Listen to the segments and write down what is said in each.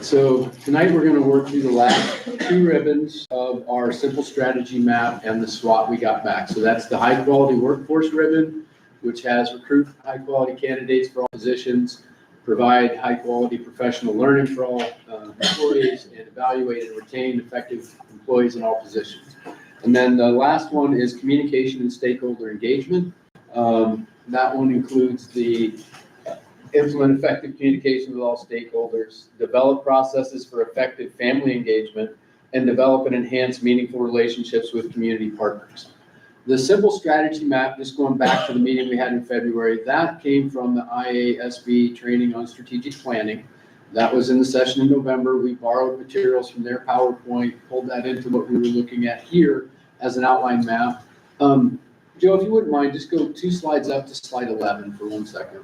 So tonight we're going to work through the last two ribbons of our simple strategy map and the SWOT we got back. So that's the high quality workforce ribbon, which has recruit high quality candidates for all positions, provide high quality professional learning for all employees, and evaluate and retain effective employees in all positions. And then the last one is communication and stakeholder engagement. That one includes the implement effective communication with all stakeholders, develop processes for effective family engagement, and develop and enhance meaningful relationships with community partners. The simple strategy map, just going back to the meeting we had in February, that came from the IASB training on strategic planning. That was in the session in November. We borrowed materials from their PowerPoint, pulled that into what we were looking at here as an outline map. Joe, if you wouldn't mind, just go 2 slides up to slide 11 for 1 second.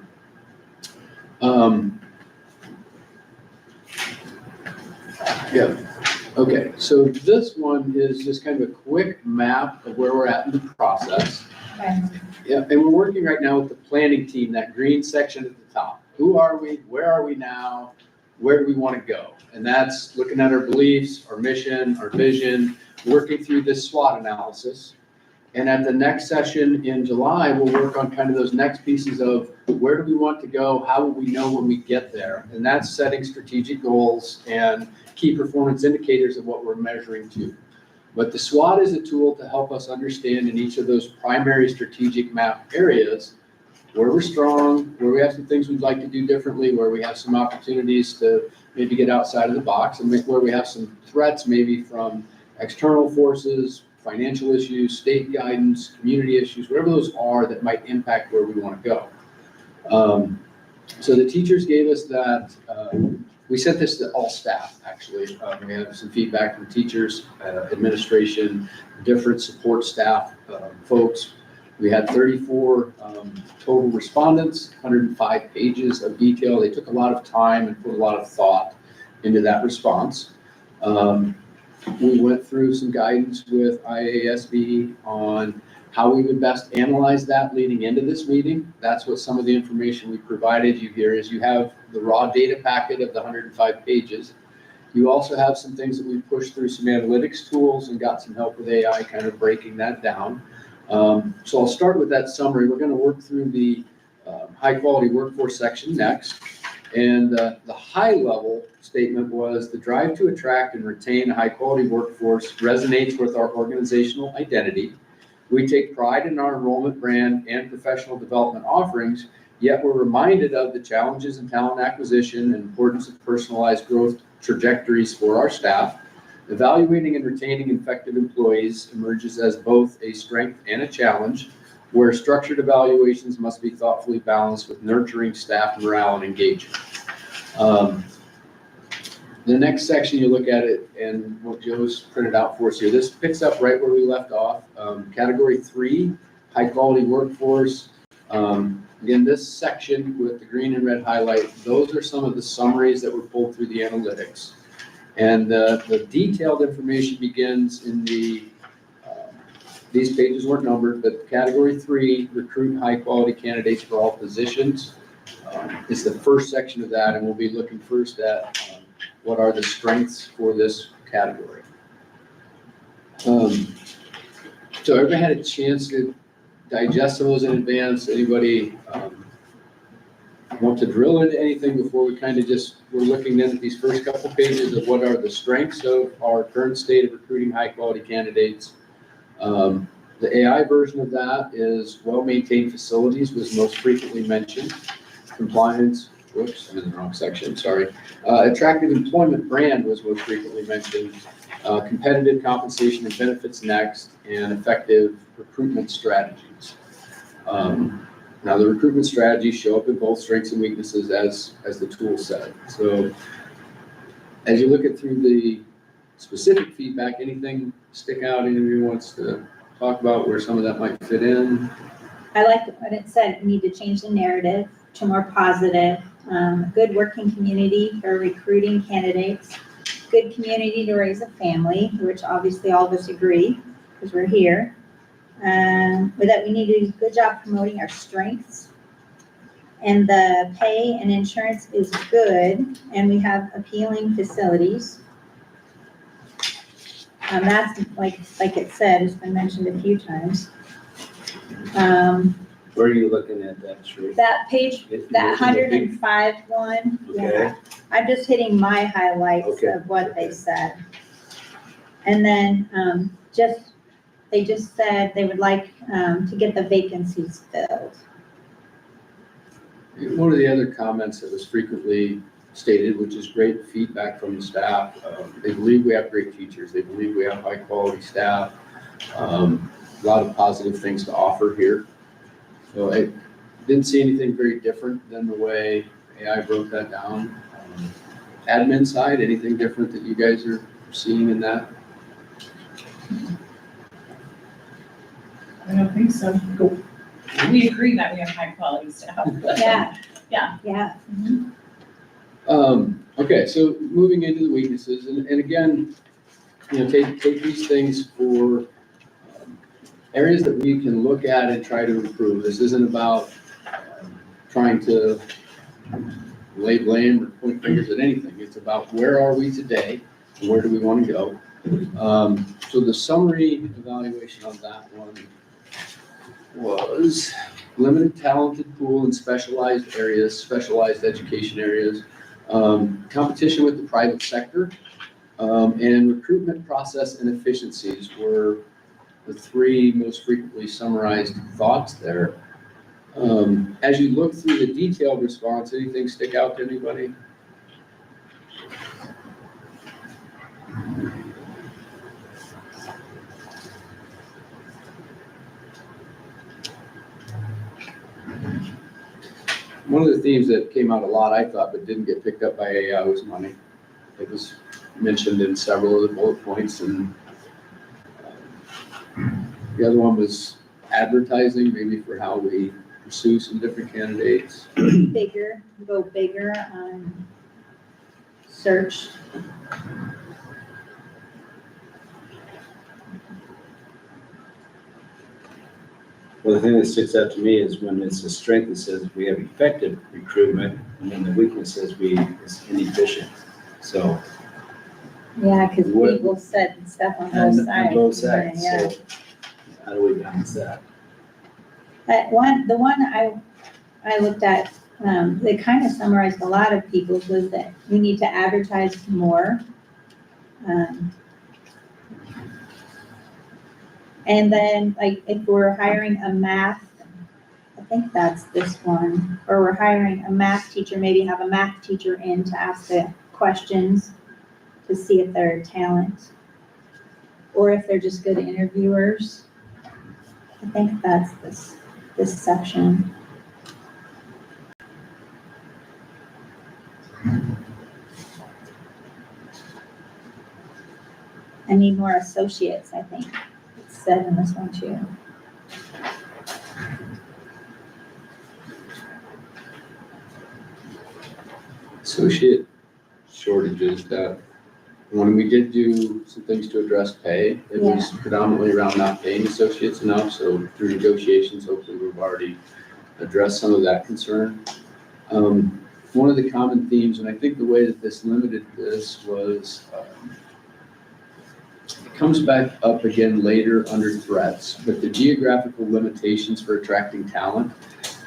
Yeah. Okay. So this one is just kind of a quick map of where we're at in the process. Okay. Yeah. And we're working right now with the planning team, that green section at the top. Who are we? Where are we now? Where do we want to go? And that's looking at our beliefs, our mission, our vision, working through this SWOT analysis. And at the next session in July, we'll work on kind of those next pieces of where do we want to go? How will we know when we get there? And that's setting strategic goals and key performance indicators of what we're measuring to. But the SWOT is a tool to help us understand in each of those primary strategic map areas where we're strong, where we have some things we'd like to do differently, where we have some opportunities to maybe get outside of the box, and where we have some threats maybe from external forces, financial issues, state guidance, community issues, whatever those are that might impact where we want to go. So the teachers gave us that. We sent this to all staff, actually. We have some feedback from teachers, administration, different support staff folks. We had 34 total respondents, 105 pages of detail. They took a lot of time and put a lot of thought into that response. We went through some guidance with IASB on how we would best analyze that leading into this meeting. That's what some of the information we provided you here is. You have the raw data packet of the 105 pages. You also have some things that we pushed through some analytics tools and got some help with AI kind of breaking that down. So I'll start with that summary. We're going to work through the high quality workforce section next. And the high level statement was the drive to attract and retain a high quality workforce resonates with our organizational identity. We take pride in our enrollment brand and professional development offerings, yet we're reminded of the challenges in talent acquisition and importance of personalized growth trajectories for our staff. Evaluating and retaining effective employees emerges as both a strength and a challenge, where structured evaluations must be thoughtfully balanced with nurturing staff morale and engagement. The next section, you look at it and what Joe's printed out for us here. This picks up right where we left off. Category 3, high quality workforce. Again, this section with the green and red highlight, those are some of the summaries that were pulled through the analytics. And the detailed information begins in these pages weren't numbered, but category 3, recruit high quality candidates for all positions, is the first section of that. And we'll be looking first at what are the strengths for this category. So everybody had a chance to digest those in advance? Anybody want to drill into anything before we kind of just, we're looking then at these first couple pages of what are the strengths of our current state of recruiting high quality candidates? The AI version of that is well-maintained facilities was most frequently mentioned. Compliance, whoops, I'm in the wrong section, sorry. Attractive employment brand was most frequently mentioned. Competitive compensation and benefits next, and effective recruitment strategies. Now the recruitment strategies show up in both strengths and weaknesses as the tool said. So as you look at through the specific feedback, anything stick out, anybody wants to talk about where some of that might fit in? I like what it said, we need to change the narrative to more positive. Good working community for recruiting candidates, good community to raise a family, which obviously all of us agree because we're here. But that we need to do a good job promoting our strengths. And the pay and insurance is good, and we have appealing facilities. That's like it said, it's been mentioned a few times. Where are you looking at that, Sheree? That page, that This is a big- 105 one, yeah. Okay, I'm just hitting my highlights Okay, of what they okay. said. And then, they just said they would like, to get the vacancies filled. One of the other comments that was frequently stated, which is great feedback from the staff, they believe we have great teachers, they believe we have high-quality staff, a lot of positive things to offer here. So I didn't see anything very different than the way AI broke that down. Admin side, anything different that you guys are seeing in that? I don't think so. We agree that we have high quality staff. Yeah. Yeah. Yeah. Okay, so moving into the weaknesses, and again, take these things for areas that we can look at and try to improve. This isn't about trying to lay blame or point fingers at anything. It's about where are we today and where do we want to go. So the summary evaluation on that one was limited talented pool in specialized areas, specialized education areas, competition with the private sector, and recruitment process inefficiencies were the three most frequently summarized thoughts there. As you look through the detailed response, anything stick out to anybody? One of the themes that came out a lot, I thought, but didn't get picked up by AI was money. It was mentioned in several of the bullet points, and the other one was advertising, maybe for how we pursue some different candidates. Go bigger on search. Well, the thing that sticks out to me is when it's a strength, it says we have effective recruitment, and then the weakness says it's inefficient. So. Yeah, because What- people said stuff on both On sides. both sides, Yeah. so how do we balance that? The one I looked at, that kind of summarized a lot of people's was that we need to advertise more. And then, like, if we're hiring a math, I think that's this one, or we're hiring a math teacher, maybe have a math teacher in to ask the questions to see if they're a talent, or if they're just good interviewers. I think that's this section. I need more associates, I think it's said in this one too. Associate shortages, that when we did do some things to address pay, it was predominantly around not paying associates enough, so through negotiations, hopefully we've already addressed some of that concern. One of the common themes, and I think the way that this limited this was, it comes back up again later under threats, but the geographical limitations for attracting talent,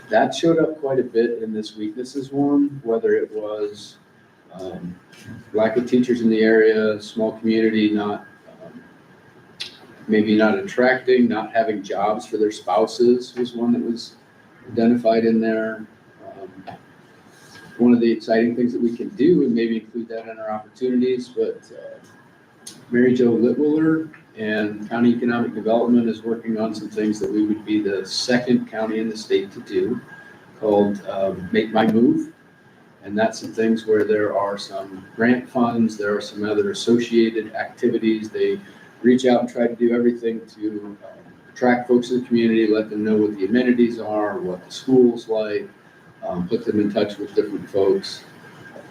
that showed up quite a bit in this weaknesses one, whether it was lack of teachers in the area, small community, maybe not attracting, not having jobs for their spouses was one that was identified in there. One of the exciting things that we can do, and maybe include that in our opportunities, but Mary Jo Litwiller and County Economic Development is working on some things that we would be the second county in the state to do, called Make My Move. And that's some things where there are some grant funds, there are some other associated activities. They reach out and try to do everything to attract folks in the community, let them know what the amenities are, what the school's like, put them in touch with different folks.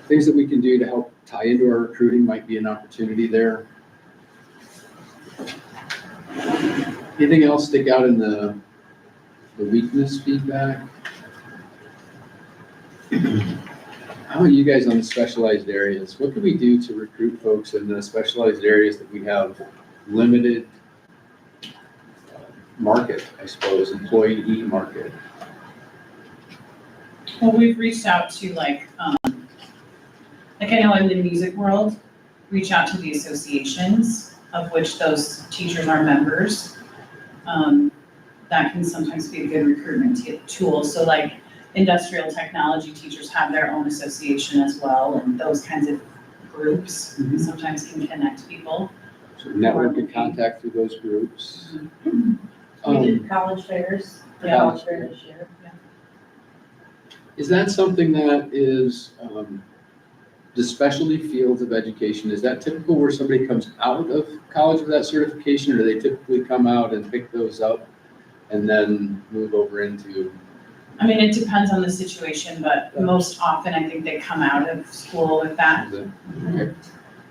Things that we can do to help tie into our recruiting might be an opportunity there. Anything else stick out in the weakness feedback? How are you guys on the specialized areas? What can we do to recruit folks in the specialized areas that we have limited market, I suppose, employee market? Well, we've reached out to like I know in the music world, reach out to the associations of which those teachers are members. That can sometimes be a good recruitment tool. So like industrial technology teachers have their own association as well, and those kinds of groups sometimes can connect people. So network and contact through those groups. We did college fairs, the Yeah. college fair this year. Is that something that is, the specialty fields of education, is that typical where somebody comes out of college with that certification, or do they typically come out and pick those up and then move over into? I mean, it depends on the situation, but most often I think they come out of school with that. Okay.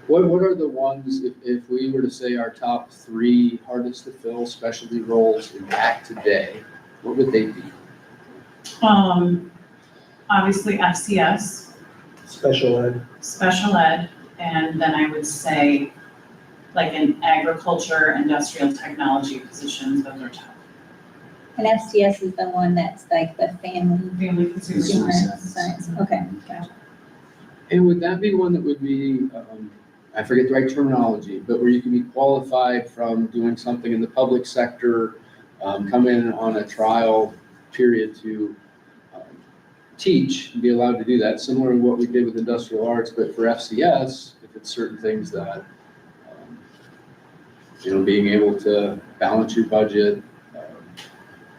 What are the ones, if we were to say our top 3 hardest to fill specialty roles in ACT today, what would they be? Obviously FCS, special ed, and then I would say like in agriculture, industrial technology positions, those are tough. And FCS is the one that's like the family Consumer consumer science. science. Okay, gotcha. And would that be one that would be, I forget the right terminology, but where you can be qualified from doing something in the public sector, come in on a trial period to teach, and be allowed to do that, similar to what we did with industrial arts, but for FCS, if it's certain things that, being able to balance your budget,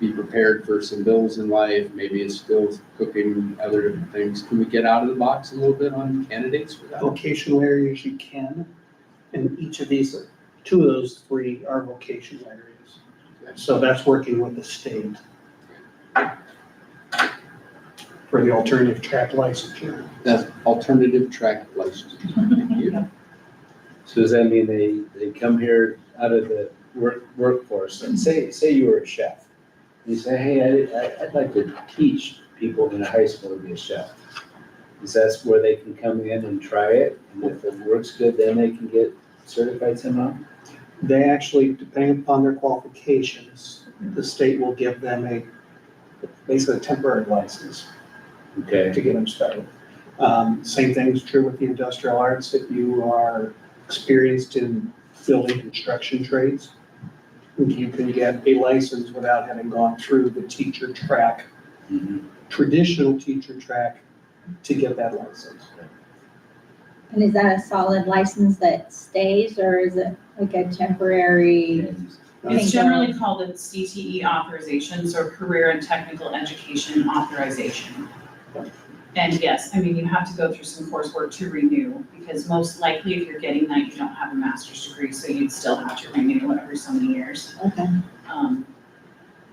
be prepared for some bills in life, maybe it's still cooking, other different things. Can we get out of the box a little bit on candidates for that? Vocational areas you can, and each of these, 2 of those 3 are vocational areas. So that's working with the state for the alternative track licensure. That's alternative track license. Thank you. So does that mean they come here out of the workforce, and say you were a chef? You say, hey, I'd like to teach people in a high school to be a chef. Is that where they can come in and try it? And if it works good, then they can get certified somehow? They actually, depending upon their qualifications, the state will give them basically a temporary license Okay. to get them started. Same thing is true with the industrial arts. If you are experienced in building construction trades, you can get a license without having gone through the teacher track, traditional teacher track, to get that license. And is that a solid license that stays, or is it like a temporary? It's generally called a CTE authorization, so Career and Technical Education Authorization. And yes, I mean, you have to go through some coursework to renew, because most likely if you're getting that, you don't have a master's degree, so you'd still have to renew every so many years. Okay.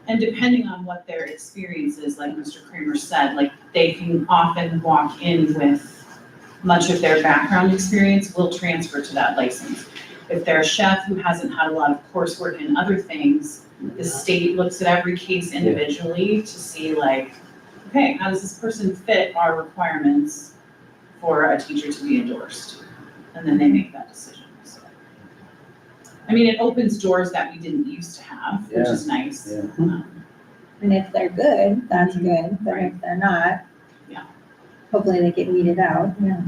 And depending on what their experience is, like Mr. Kramer said, like they can often walk in with much of their background experience will transfer to that license. If they're a chef who hasn't had a lot of coursework in other things, the state looks at every case individually to see like, okay, how does this person fit our requirements for a teacher to be endorsed? And then they make that decision, so. I mean, it opens doors that we didn't used to have, which is nice. Yeah. And if they're good, that's good, but if they're not, Yeah. hopefully they get weeded out, yeah.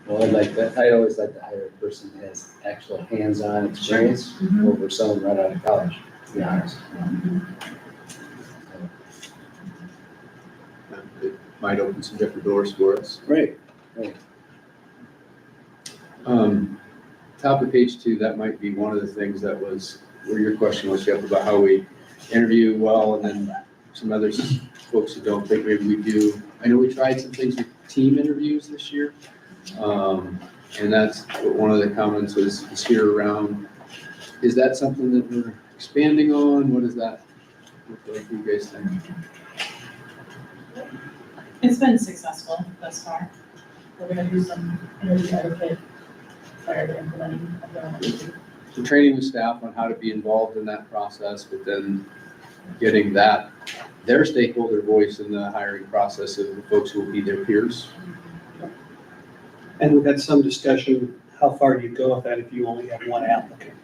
Well, I always like to hire a person that has actual hands-on experience over someone right out of college, to be honest. It might open some different doors for us. Right. Top of page 2, that might be one of the things that was, where your question was, Jeff, about how we interview well, and then some other folks who don't think maybe we do. I know we tried some things with team interviews this year. And that's what one of the comments was here around. Is that something that we're expanding on? What does that look like? What do you guys think? It's been successful thus far. We're gonna do some interview etiquette prior to implementing. So training with staff on how to be involved in that process, but then getting that their stakeholder voice in the hiring process of the folks who will be their peers. And we've had some discussion, how far do you go with that if you only have one applicant,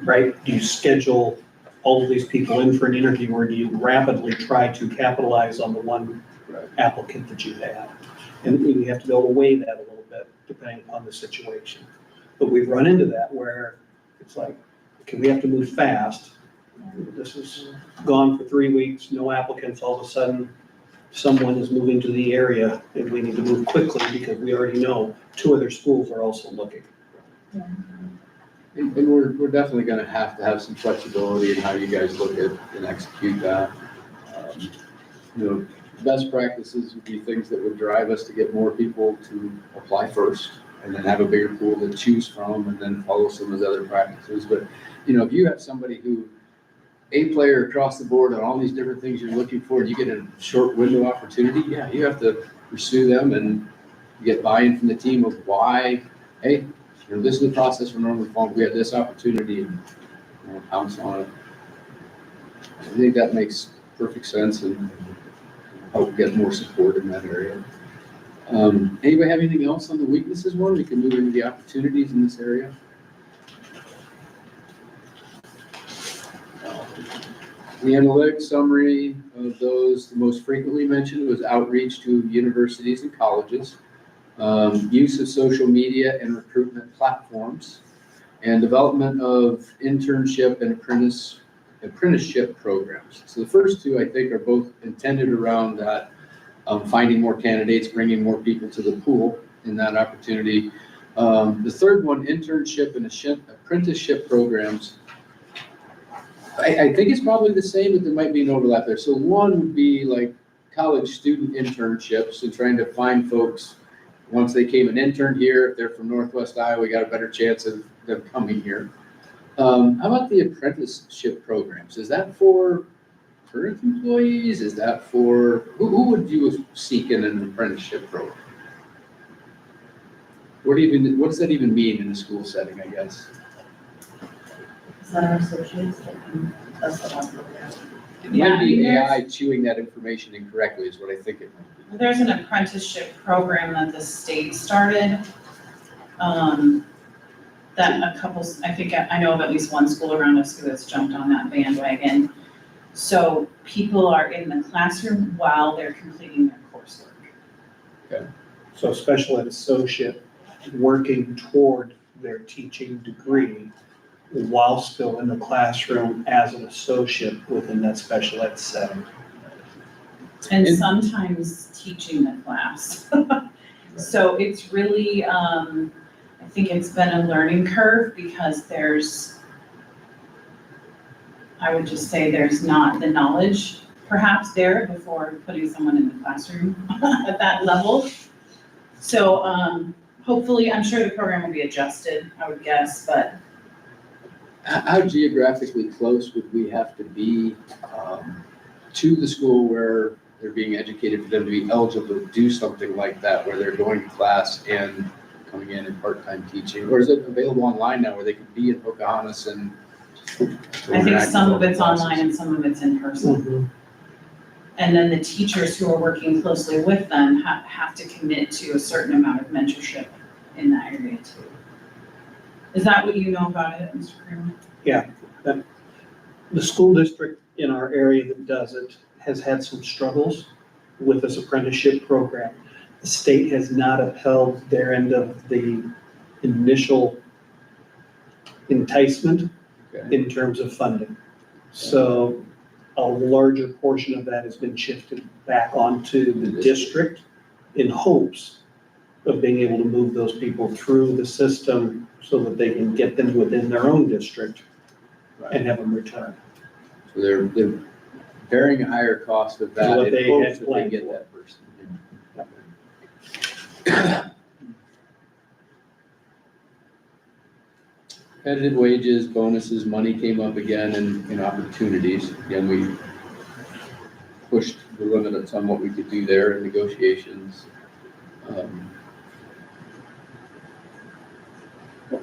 right? Do you schedule all of these people in for an interview, or do you rapidly try to capitalize on the one applicant that you have? And you have to be able to weigh that a little bit, depending upon the situation. But we've run into that where it's like, okay, we have to move fast. This is gone for 3 weeks, no applicants, all of a sudden, someone is moving to the area, and we need to move quickly because we already know 2 other schools are also looking. And we're definitely gonna have to have some flexibility in how you guys look at and execute that. You know, best practices would be things that would drive us to get more people to apply first, and then have a bigger pool to choose from, and then follow some of those other practices. But, you know, if you have somebody who, A player across the board on all these different things you're looking for, and you get a short window opportunity, yeah, you have to pursue them and get buy-in from the team of why, hey, you know, this is the process we're normally following, we have this opportunity, and, you know, pounce on it. I think that makes perfect sense and help get more support in that area. Anybody have anything else on the weaknesses one? We can move into the opportunities in this area. The analytics summary of those, the most frequently mentioned was outreach to universities and colleges, use of social media and recruitment platforms, and development of internship and apprenticeship programs. So the first two, I think, are both intended around that, finding more candidates, bringing more people to the pool in that opportunity. The third one, internship and apprenticeship programs, I think it's probably the same, but there might be an overlap there. So one would be like college student internships and trying to find folks, once they came an intern here, if they're from Northwest Iowa, we got a better chance of them coming here. How about the apprenticeship programs? Is that for current employees? Is that for, who would you seek in an apprenticeship program? What does that even mean in a school setting, I guess? Is that our associates? That's the one. It might be AI chewing that information incorrectly is what I think it might be. There's an apprenticeship program that the state started. That a couple, I think, I know of at least one school around us who has jumped on that bandwagon. So people are in the classroom while they're completing their coursework. So special ed associate working toward their teaching degree while still in the classroom as an associate within that special ed setting. And sometimes teaching the class. So it's really, I think it's been a learning curve because I would just say there's not the knowledge perhaps there before putting someone in the classroom at that level. So hopefully, I'm sure the program will be adjusted, I would guess, but. How geographically close would we have to be to the school where they're being educated for them to be eligible to do something like that, where they're going to class and coming in and part-time teaching? Or is it available online now where they could be in Pocahontas and? I think some of it's online and some of it's in person. Mm-hmm. And then the teachers who are working closely with them have to commit to a certain amount of mentorship in that area too. Is that what you know about it, Mr. Kramer? Yeah, the school district in our area that does it has had some struggles with this apprenticeship program. The state has not upheld their end of the initial enticement in terms of funding. So a larger portion of that has been shifted back onto the district in hopes of being able to move those people through the system so that they can get them within their own district and have them return. So they're bearing a higher cost of that What in they hopes had that they planned get for. that person. Competitive wages, bonuses, money came up again and opportunities. Again, we pushed the limits on what we could do there in negotiations.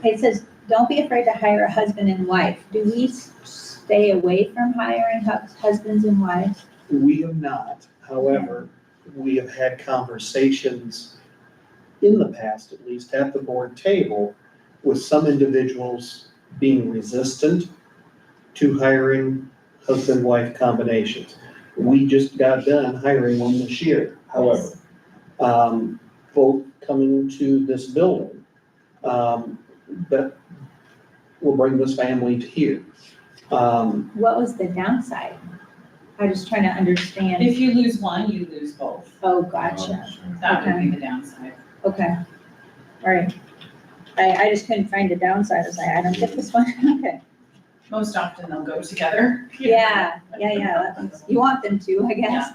It says, don't be afraid to hire a husband and wife. Do we stay away from hiring husbands and wives? We have not, however, we have had conversations in the past, at least at the board table, with some individuals being resistant to hiring husband-wife combinations. We just got done hiring one this year, however. Both coming to this building, that will bring this family to here. What was the downside? I'm just trying to understand. If you lose one, you lose both. Oh, gotcha. That would be the downside. Okay. All right. I just couldn't find a downside. I was like, I don't get this one. Okay. Most often they'll go together. Yeah. You want them to, I guess.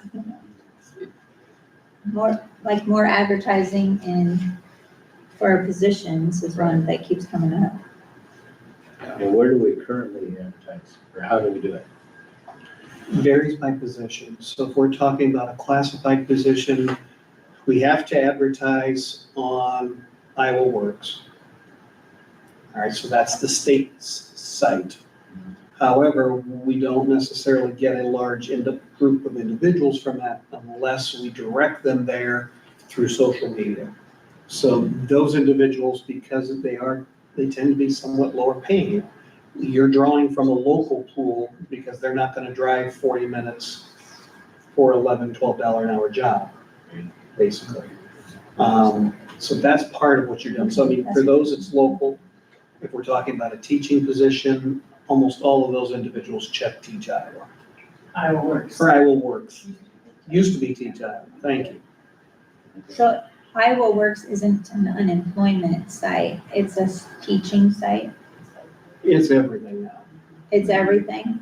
More advertising for positions is one that keeps coming up. Well, where do we currently advertise, or how do we do it? Varies by position. So if we're talking about a classified position, we have to advertise on Iowa Works. All right, so that's the state's site. However, we don't necessarily get a large group of individuals from that unless we direct them there through social media. So those individuals, because they tend to be somewhat lower paying, you're drawing from a local pool because they're not gonna drive 40 minutes for $11, $12 an hour job, basically. So that's part of what you're doing. So I mean, for those, it's local. If we're talking about a teaching position, almost all of those individuals check Teach Iowa. Iowa Works. Or Iowa Works. Used to be Teach Iowa. Thank you. So Iowa Works isn't an unemployment site. It's a teaching site. It's everything now. It's everything.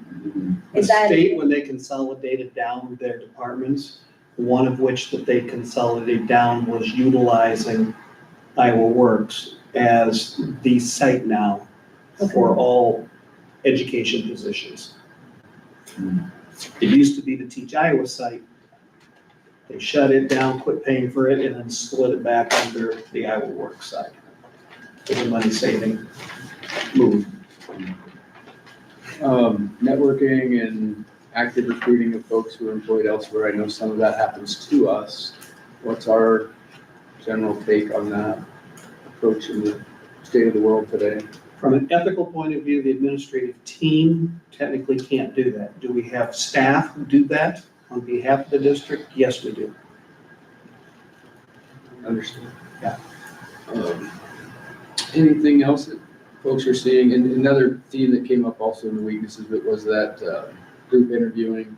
The Is that? state, when they consolidated down their departments, one of which that they consolidated down was utilizing Iowa Works as the site now for all education positions. It used to be the Teach Iowa site. They shut it down, quit paying for it, and then split it back under the Iowa Works side. It was a money-saving move. Networking and active recruiting of folks who are employed elsewhere, I know some of that happens to us. What's our general take on that approach in the state of the world today? From an ethical point of view, the administrative team technically can't do that. Do we have staff who do that on behalf of the district? Yes, we do. Understood. Yeah. Anything else that folks are seeing? And another theme that came up also in the weaknesses of it was that group interviewing.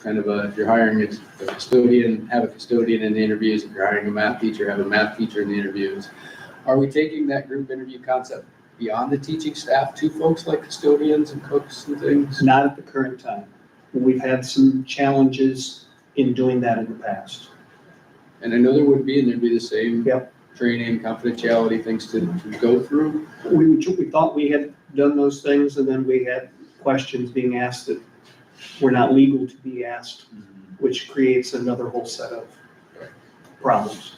Kind of if you're hiring a custodian, have a custodian in the interviews. If you're hiring a math teacher, have a math teacher in the interviews. Are we taking that group interview concept beyond the teaching staff to folks like custodians and cooks and things? Not at the current time. We've had some challenges in doing that in the past. And I know there would be, and there'd be the same Yep. training, confidentiality, things to go through. We thought we had done those things, and then we had questions being asked that were not legal to be asked, which creates another whole set of problems.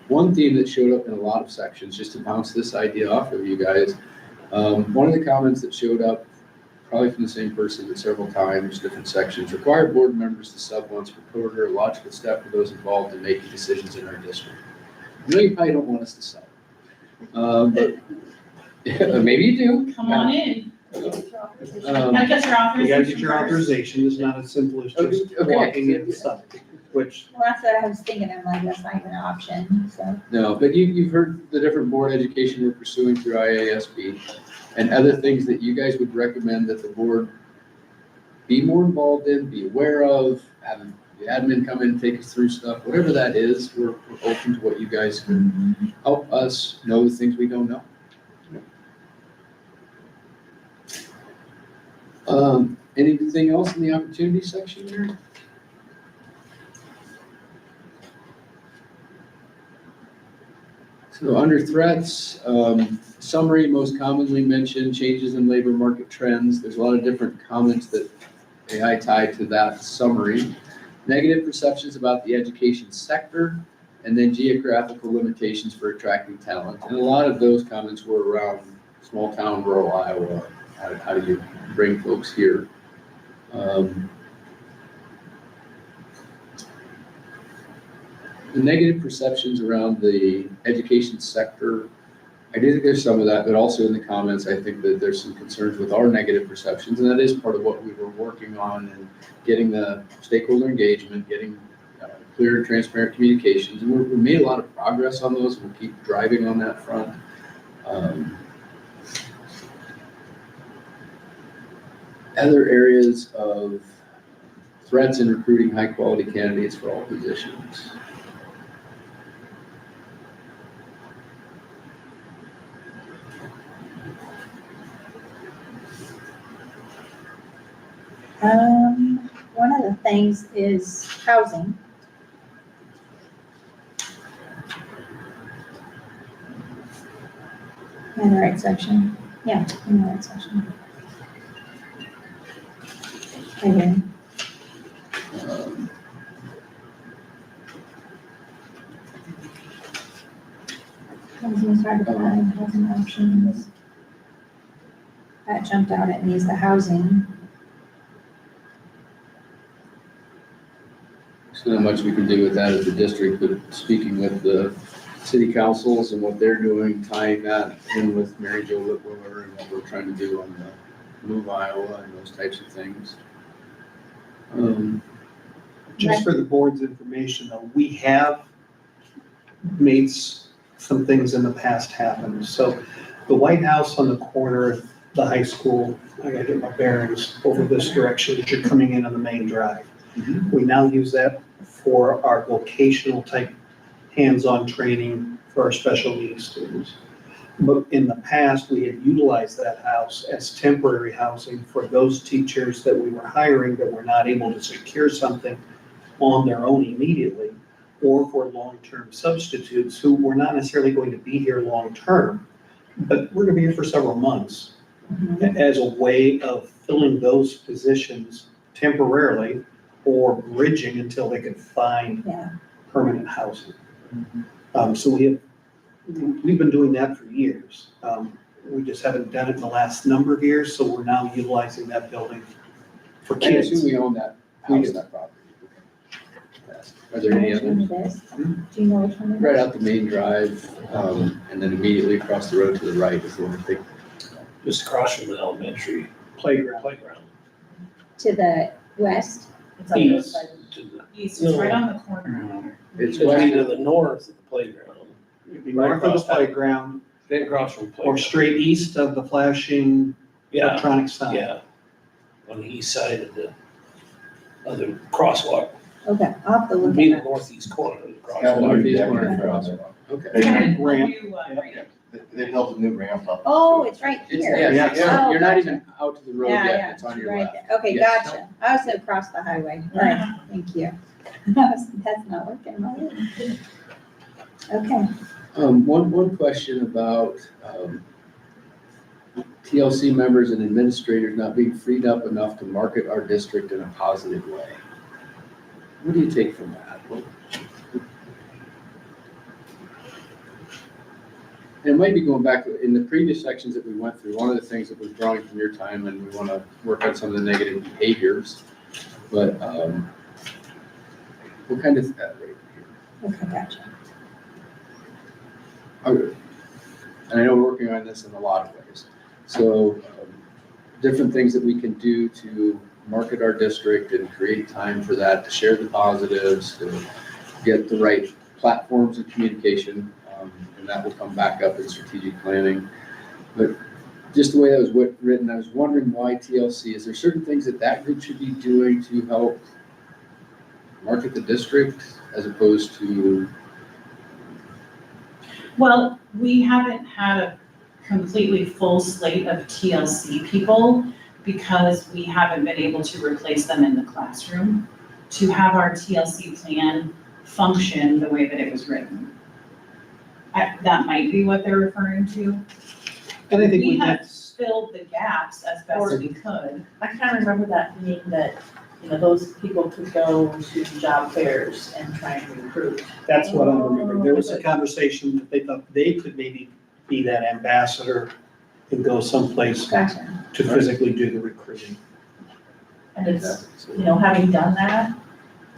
One theme that showed up in a lot of sections, just to bounce this idea off of you guys, one of the comments that showed up, probably from the same person, but several times, different sections, require board members to sub once per quarter, a logical step for those involved in making decisions in our district. I know you probably don't want us to sub. But maybe you do. Come on in. Um, I guess your authorization. You gotta get your first. authorization. It's not as simple as just Okay. walking in and stuff, which Well, that's what I was thinking. I'm like, that's not even an option, so. No, but you've heard the different board education we're pursuing through IASB and other things that you guys would recommend that the board be more involved in, be aware of, having the admin come in and take us through stuff, whatever that is, we're open to what you guys can help us know the things we don't know. Anything else in the opportunity section here? So under threats, summary, most commonly mentioned, changes in labor market trends. There's a lot of different comments that I tied to that summary. Negative perceptions about the education sector, and then geographical limitations for attracting talent. And a lot of those comments were around small town, rural Iowa, How do you bring folks here? The negative perceptions around the education sector, I do think there's some of that, but also in the comments, I think that there's some concerns with our negative perceptions, and that is part of what we were working on and getting the stakeholder engagement, getting clear and transparent communications, and we made a lot of progress on those. We'll keep driving on that front. Other areas of threats in recruiting high-quality candidates for all positions. One of the things is housing. In the right section. Yeah, in the right section. Right here. Housing is hard to find, housing options. That jumped out at me as the housing. So not much we can do with that as a district, but speaking with the city councils and what they're doing, tying that in with Mary Jo Litwiller and what we're trying to do on the Move Iowa and those types of things. Just for the board's information, though, we have made some things in the past happen. So the White House on the corner of the high school, I gotta get my bearings over this direction as you're coming in on the main drive. We now use that for our vocational type hands-on training for our special needs students. But in the past, we had utilized that house as temporary housing for those teachers that we were hiring that were not able to secure something on their own immediately, or for long-term substitutes who were not necessarily going to be here long-term, but we're gonna be here for several months as a way of filling those positions temporarily or bridging until they could find permanent housing. So we've been doing that for years. We just haven't done it in the last number of years, so we're now utilizing that building for I assume kids. we own that house, that property. Are there any Which one other? it is? Do you know which one it is? Right out the main drive, and then immediately across the road to the right is the one thing. Just across from the elementary Playground. playground. To the west? It's on the other East side. to the, East, it's right on the corner. It's it'd be to west, the north of the playground. It'd be north of the playground Then across from the or playground. straight east of the flashing Yeah, electronic sign. yeah. On the east side of the other crosswalk. Okay, I'll have to Would look be at the northeast corner of the yeah, crosswalk. northeast corner across. Okay. It's got a Ramp. new, ramp. They built a new ramp up. Oh, it's right It's, here. yeah, Oh, you're not gotcha. even out to the road Yeah, yet, yeah, it's on your right left. there. Okay, Yes. gotcha. I was across the highway. Right, thank you. That's not working, right? Okay. One question about, TLC members and administrators not being freed up enough to market our district in a positive way. What do you take from that? And it might be going back, in the previous sections that we went through, one of the things that was drawing from your time, and we want to work on some of the negative behaviors, but what kind of, Okay, gotcha. and I know we're working on this in a lot of ways. So different things that we can do to market our district and create time for that, to share the positives, to get the right platforms of communication, and that will come back up in strategic planning. But just the way that was written, I was wondering why TLC, is there certain things that group should be doing to help market the district as opposed to? Well, we haven't had a completely full slate of TLC people because we haven't been able to replace them in the classroom to have our TLC plan function the way that it was written. That might be what they're referring to. And I think We we have did, filled the gaps as best as we could. I kind of remember that being that, those people could go to job fairs and try and recruit. that's what I remember. There was a conversation that they thought they could maybe be that ambassador and go someplace Gotcha. to physically do the recruiting. And it's, having done that,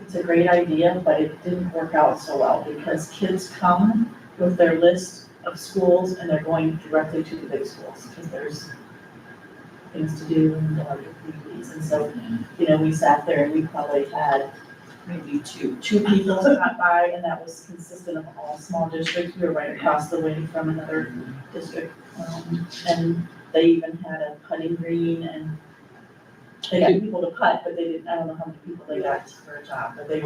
it's a great idea, but it didn't work out so well because kids come with their list of schools and they're going directly to the big schools because there's things to do in the larger communities. And so, we sat there and we probably had Maybe two. two people stop by, and that was consistent of all small districts. We were right across the way from another district. And they even had a putting green, and they got people to putt, but they didn't, I don't know how many people they got for a job, but they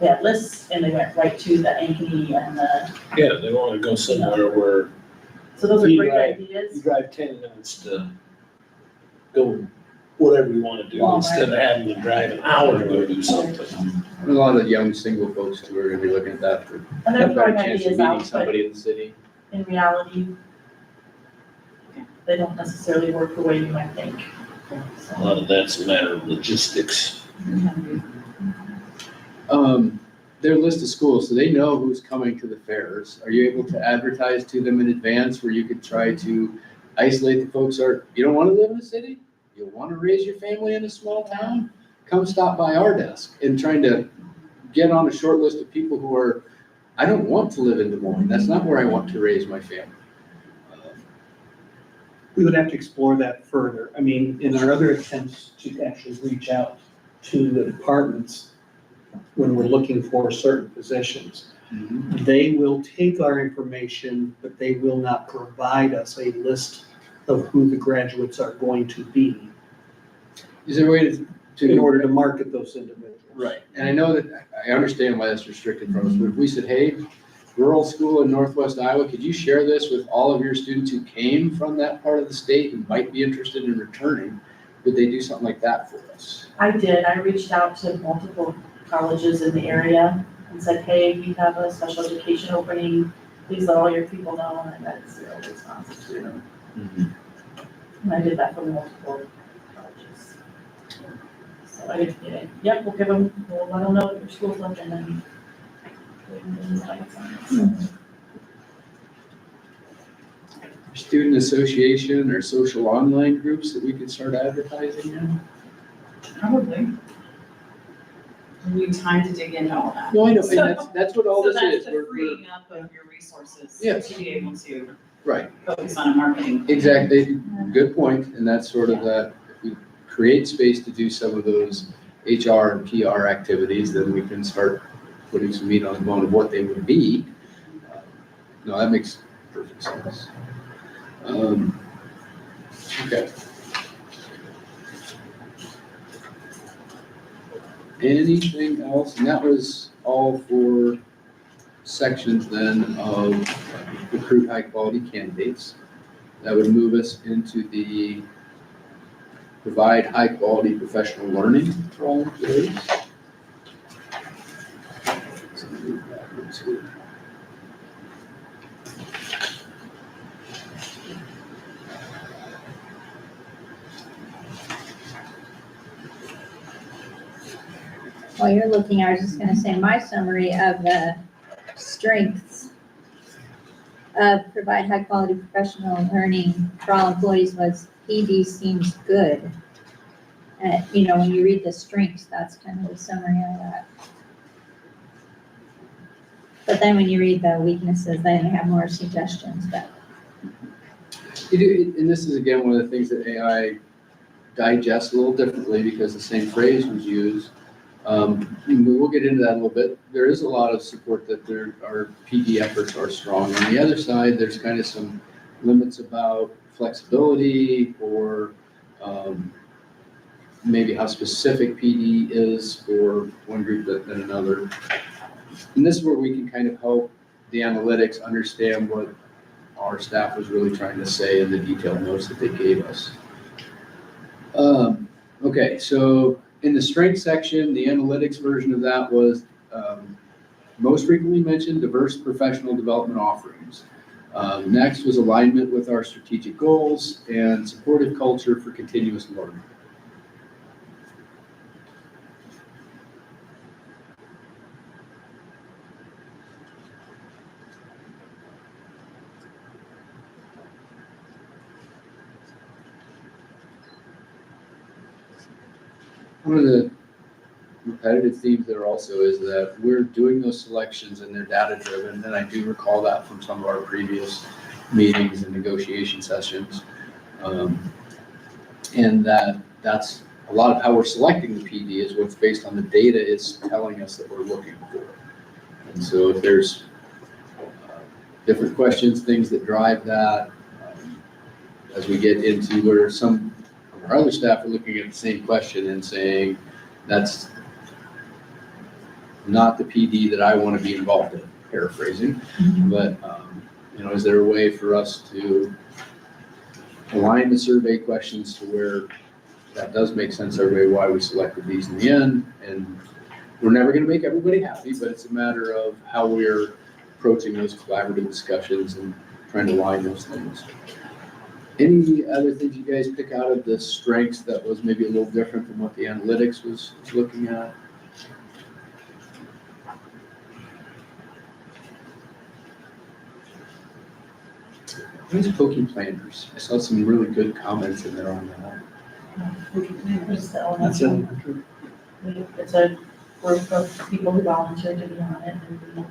had lists, and they went right to the Ankeny and the, Yeah, they wanna go somewhere where so those are You great drive- ideas. you drive 10 minutes to go whatever you wanna do, Walmart. instead of having to drive an hour to go do something. A lot of young single folks too are gonna be looking at that for And a they're better throwing chance of ideas meeting out, but somebody in the city. in reality, they don't necessarily work the way you might think. So- A lot of that's a matter of logistics. Their list of schools, so they know who's coming to the fairs. Are you able to advertise to them in advance where you could try to isolate the folks you don't wanna live in a city? You wanna raise your family in a small town? Come stop by our desk and trying to get on a short list of people who are, I don't want to live in Des Moines. That's not where I want to raise my family. We would have to explore that further. I mean, in our other attempts to actually reach out to the departments when we're looking for certain positions, they will take our information, but they will not provide us a list of who the graduates are going to be Is there a way in order to market those individuals. Right, and I know that, I understand why that's restricted from us, but if we said, hey, rural school in northwest Iowa, could you share this with all of your students who came from that part of the state and might be interested in returning? Would they do something like that for us? I did, I reached out to multiple colleges in the area and said, hey, we have a special education opening, please let all your people know, and I got zero responses to them. And I did that for multiple colleges. So I did, yep, we'll let them know that your school's looking and. Student association or social online groups that we could start advertising in? Probably. We need time to dig into all that. No, I know, and that's what all So this that's is. the We're- freeing up of your resources Yes. to be able to Right, focus on marketing. exactly, good point, and that's sort of that, if we create space to do some of those HR and PR activities, then we can start putting some meat on the bone of what they would be. No, that makes perfect sense. Okay. Anything else? And that was all for sections then of recruit high quality candidates. That would move us into the provide high quality professional learning for all employees. Let's move that into- While you're looking, I was just gonna say my summary of the strengths of provide high quality professional learning for all employees was PD seems good. When you read the strengths, that's kind of the summary of that. But then when you read the weaknesses, then you have more suggestions, but And this is again, one of the things that AI digests a little differently because the same phrase was used. We will get into that a little bit. There is a lot of support that our PD efforts are strong. On the other side, there's kind of some limits about flexibility or maybe how specific PD is for one group than another. And this is where we can kind of help the analytics understand what our staff was really trying to say in the detailed notes that they gave us. Okay, so in the strength section, the analytics version of that was most frequently mentioned diverse professional development offerings. Next was alignment with our strategic goals and supportive culture for continuous learning. One of the repetitive themes there also is that we're doing those selections and they're data driven, and I do recall that from some of our previous meetings and negotiation sessions. And that's a lot of how we're selecting the PD is what's based on the data it's telling us that we're looking for. And so if there's different questions, things that drive that, as we get into where some of our other staff are looking at the same question and saying, that's not the PD that I want to be involved in, paraphrasing. But, is there a way for us to align the survey questions to where that does make sense to everybody, why we selected these in the end? And we're never going to make everybody happy, but it's a matter of how we're approaching those collaborative discussions and trying to align those things. Any other things you guys pick out of the strengths that was maybe a little different from what the analytics was looking at? Who's poking planners? I saw some really good comments in there on that. Just the That's elementary. It's a group of people who volunteer to be on it, and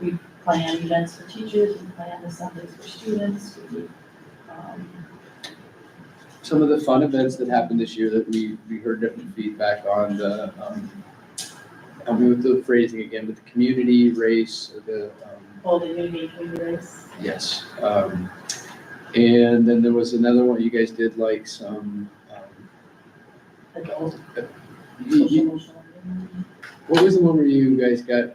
we plan events for teachers, we plan assemblies for students, Some of the fun events that happened this year that we heard different feedback on, the, help me with the phrasing again, but the community race, the unity community race. yes. And then there was another one, you guys did like some, Adult, you- social emotional. what was the one where you guys got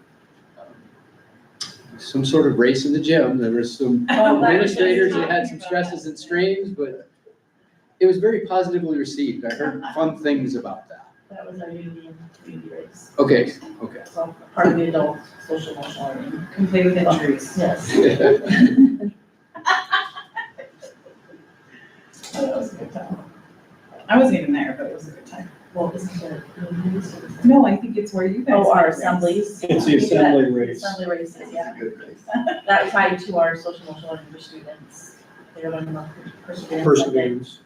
some sort of race in the gym? There was some Oh, that was administrators just- that had some stresses and strains, but it was very positively received. I heard fun things about that. That was our unity and community race. Okay. So part of the adult social emotional learning. Complete with injuries. Yes. That was a good time. I wasn't even there, but it was a good time. Well, isn't it? No, I think it's where you guys. Oh, our met. assemblies. It's the assembly race. Assembly races, yeah. That tied to our social emotional learning for students. They were learning about perseverance. Perseverance.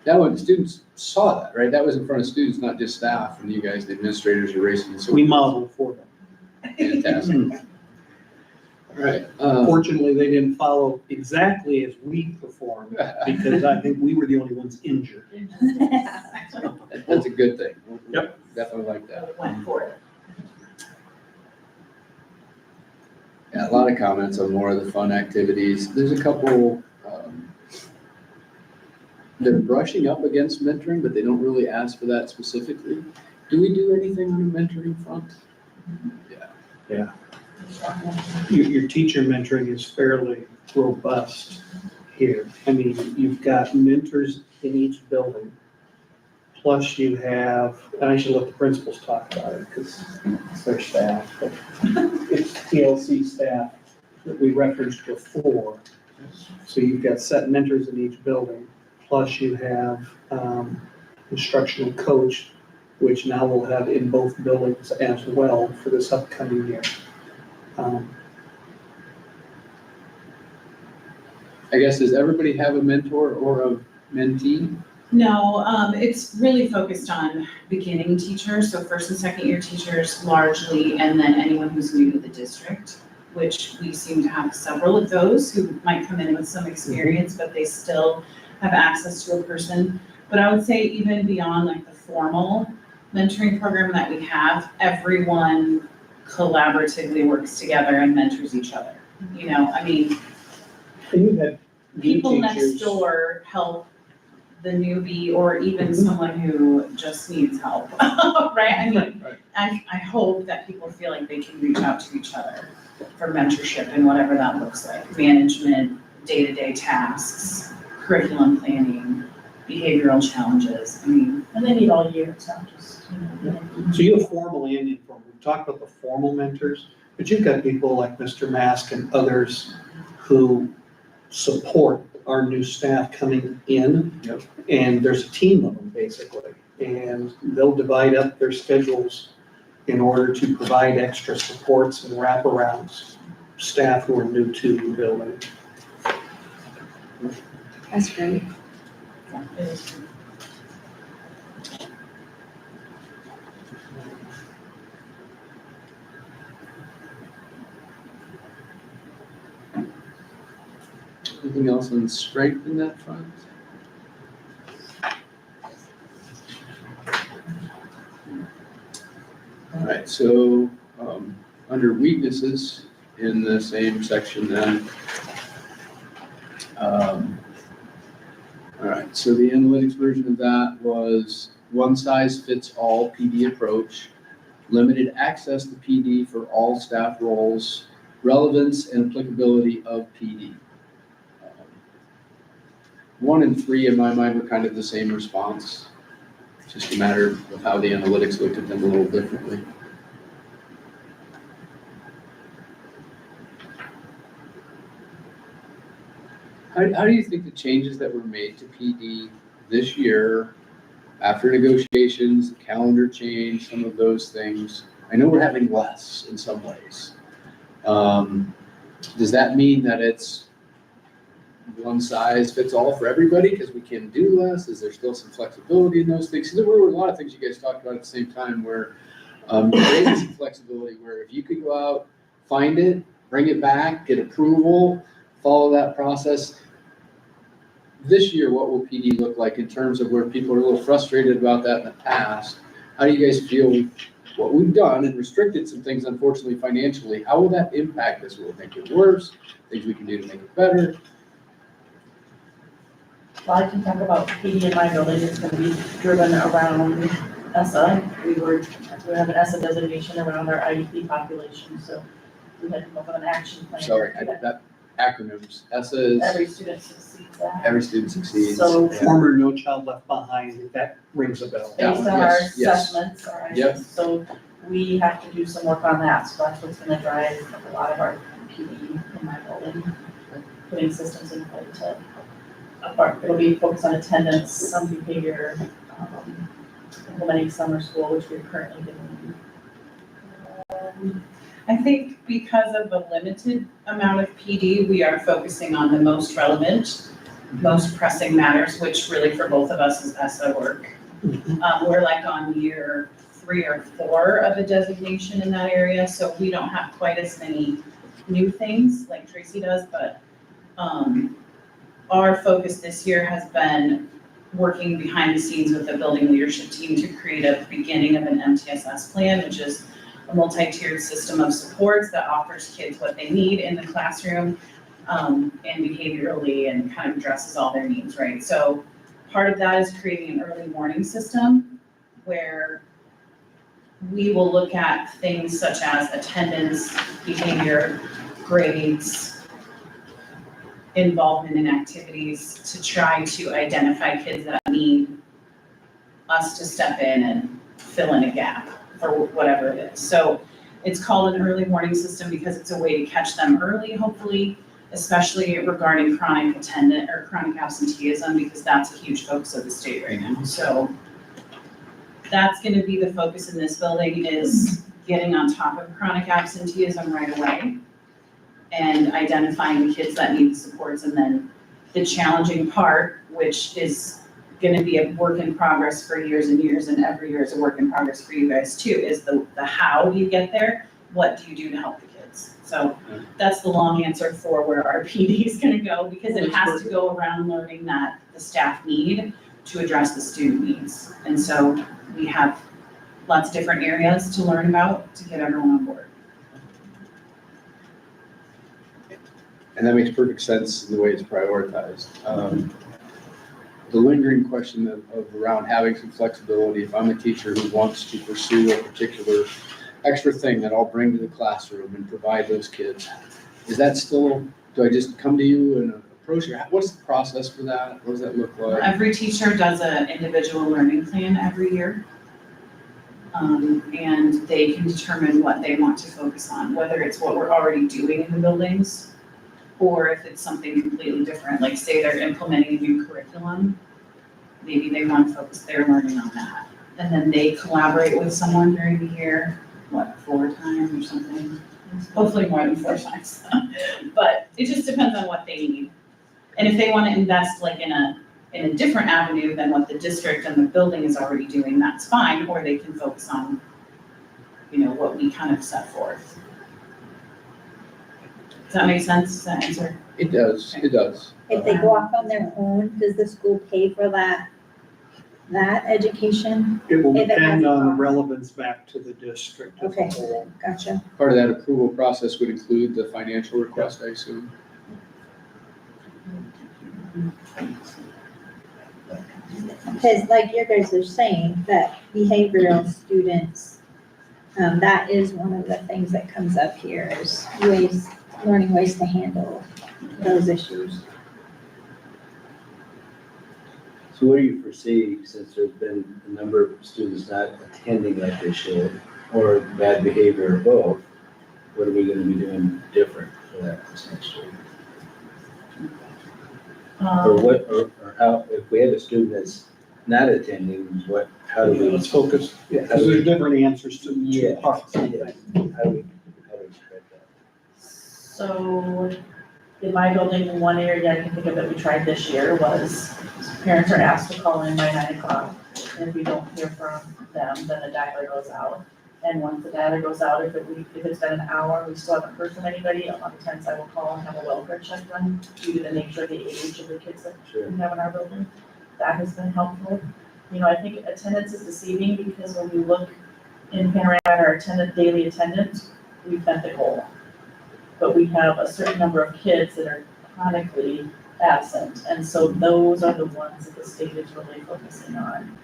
That one, students saw that, right? That was in front of students, not just staff, and you guys, the administrators, are racing. So We modeled for them. fantastic. All right. Fortunately, they didn't follow exactly as we performed, because I think we were the only ones injured. That's a good thing. Yep. Definitely like that. Went for it. Yeah, a lot of comments on more of the fun activities. There's a couple, they're brushing up against mentoring, but they don't really ask for that specifically. Do we do anything on the mentoring front? Yeah. Your teacher mentoring is fairly robust here. I mean, you've got mentors in each building. Plus you have, and I should let the principals talk about it because it's their staff, but it's TLC staff that we referenced before. So you've got set mentors in each building, plus you have instructional coach, which now we'll have in both buildings as well for this upcoming year. I guess, does everybody have a mentor or a mentee? No, it's really focused on beginning teachers, so first and second year teachers largely, and then anyone who's new to the district, which we seem to have several of those who might come in with some experience, but they still have access to a person. But I would say even beyond like the formal mentoring program that we have, everyone collaboratively works together and mentors each other. You know, I mean, And you had new people next teachers. door help the newbie or even someone who just needs help, right? I mean, I hope that people feel like they can reach out to each other for mentorship and whatever that looks like, management, day-to-day tasks, curriculum planning, behavioral challenges. I mean, And they meet all year, it's not just, So you have formal and informal. We've talked about the formal mentors, but you've got people like Mr. Mask and others who support our new staff coming in. Yep. And there's a team of them basically, and they'll divide up their schedules in order to provide extra supports and wraparounds, staff who are new to the building. That's great. it is. Anything else on strength in that front? All right, so, under weaknesses in the same section then. All right, so the analytics version of that was one size fits all PD approach, limited access to PD for all staff roles, relevance and applicability of PD. 1 and 3 in my mind were kind of the same response. It's just a matter of how the analytics looked at them a little differently. How do you think the changes that were made to PD this year, after negotiations, calendar change, some of those things, I know we're having less in some ways. Does that mean that it's one size fits all for everybody because we can do less? Is there still some flexibility in those things? Because there were a lot of things you guys talked about at the same time where there is some flexibility where if you could go out, find it, bring it back, get approval, follow that process. This year, what will PD look like in terms of where people are a little frustrated about that in the past? How do you guys feel what we've done and restricted some things, unfortunately, financially? How will that impact us? Will it make it worse? Things we can do to make it better? Well, I can talk about PD in my building. It's gonna be driven around ESSA. We have an ESSA designation around our IEP population, so we had to come up with an action plan. Sorry, that acronyms. ESSA is Every student succeeds that. every student succeeds. So Yeah. Former No Child Left Behind, if that rings a bell. That based one, on our yes, yes. assessments, all right? Yep. So we have to do some work on that, so that's what's gonna drive a lot of our PD in my building. Putting systems in place to, it'll be focused on attendance, some behavior, implementing summer school, which we're currently doing. I think because of the limited amount of PD, we are focusing on the most relevant, most pressing matters, which really for both of us is ESSA work. We're like on year 3 or 4 of a designation in that area, so we don't have quite as many new things like Tracy does, but our focus this year has been working behind the scenes with the building leadership team to create a beginning of an MTSS plan, which is a multi-tiered system of supports that offers kids what they need in the classroom and behaviorally and kind of addresses all their needs, right? So part of that is creating an early warning system where we will look at things such as attendance, behavior, grades, involvement in activities to try to identify kids that need us to step in and fill in a gap for whatever it is. So it's called an early warning system because it's a way to catch them early, hopefully, especially regarding chronic attendance or chronic absenteeism, because that's a huge focus of the state right now. So that's gonna be the focus in this building, is getting on top of chronic absenteeism right away and identifying the kids that need the supports. And then the challenging part, which is gonna be a work in progress for years and years, and every year is a work in progress for you guys too, is the how do you get there? What do you do to help the kids? So that's the long answer for where our PD is gonna go, because it has to go around learning that the staff need to address the student needs. And so we have lots of different areas to learn about to get everyone on board. And that makes perfect sense in the way it's prioritized. The lingering question of around having some flexibility, if I'm a teacher who wants to pursue a particular extra thing that I'll bring to the classroom and provide those kids, is that still, do I just come to you and approach you? What's the process for that? What does that look like? Every teacher does an individual learning plan every year. And they can determine what they want to focus on, whether it's what we're already doing in the buildings, or if it's something completely different, like say they're implementing a new curriculum, maybe they want to focus their learning on that. And then they collaborate with someone during the year, 4 times or something? Hopefully more than 4 times. But it just depends on what they need. And if they want to invest like in a in a different avenue than what the district and the building is already doing, that's fine, or they can focus on, what we kind of set forth. Does that make sense? Does that answer? It does, it does. If they go off on their own, does the school pay for that education? It will If it depend has a on the cost. relevance back to the district as a Okay, whole. gotcha. Part of that approval process would include the financial request, I assume. Because like you guys are saying, that behavioral students, that is one of the things that comes up here is learning ways to handle those issues. So what do you foresee, since there's been a number of students not attending like they should, or bad behavior or both, what are we gonna be doing different for that this next year? Or what, or how, if we have a student that's not attending, how do we? Let's focus, yeah, because there's different answers to Yeah. two parts. How do we spread that? So in my building, one area I can think of that we tried this year was parents are asked to call in by 9:00. And if we don't hear from them, then a dialer goes out. And once the dialer goes out, if it's been an hour, we still haven't heard from anybody, a lot of times I will call and have a welfare check done due to the nature of the age of the kids that Sure. we have in our building. That has been helpful. I think attendance is deceiving because when you look in Panorama at our daily attendance, we've met the goal. But we have a certain number of kids that are chronically absent. And so those are the ones that the state is really focusing on.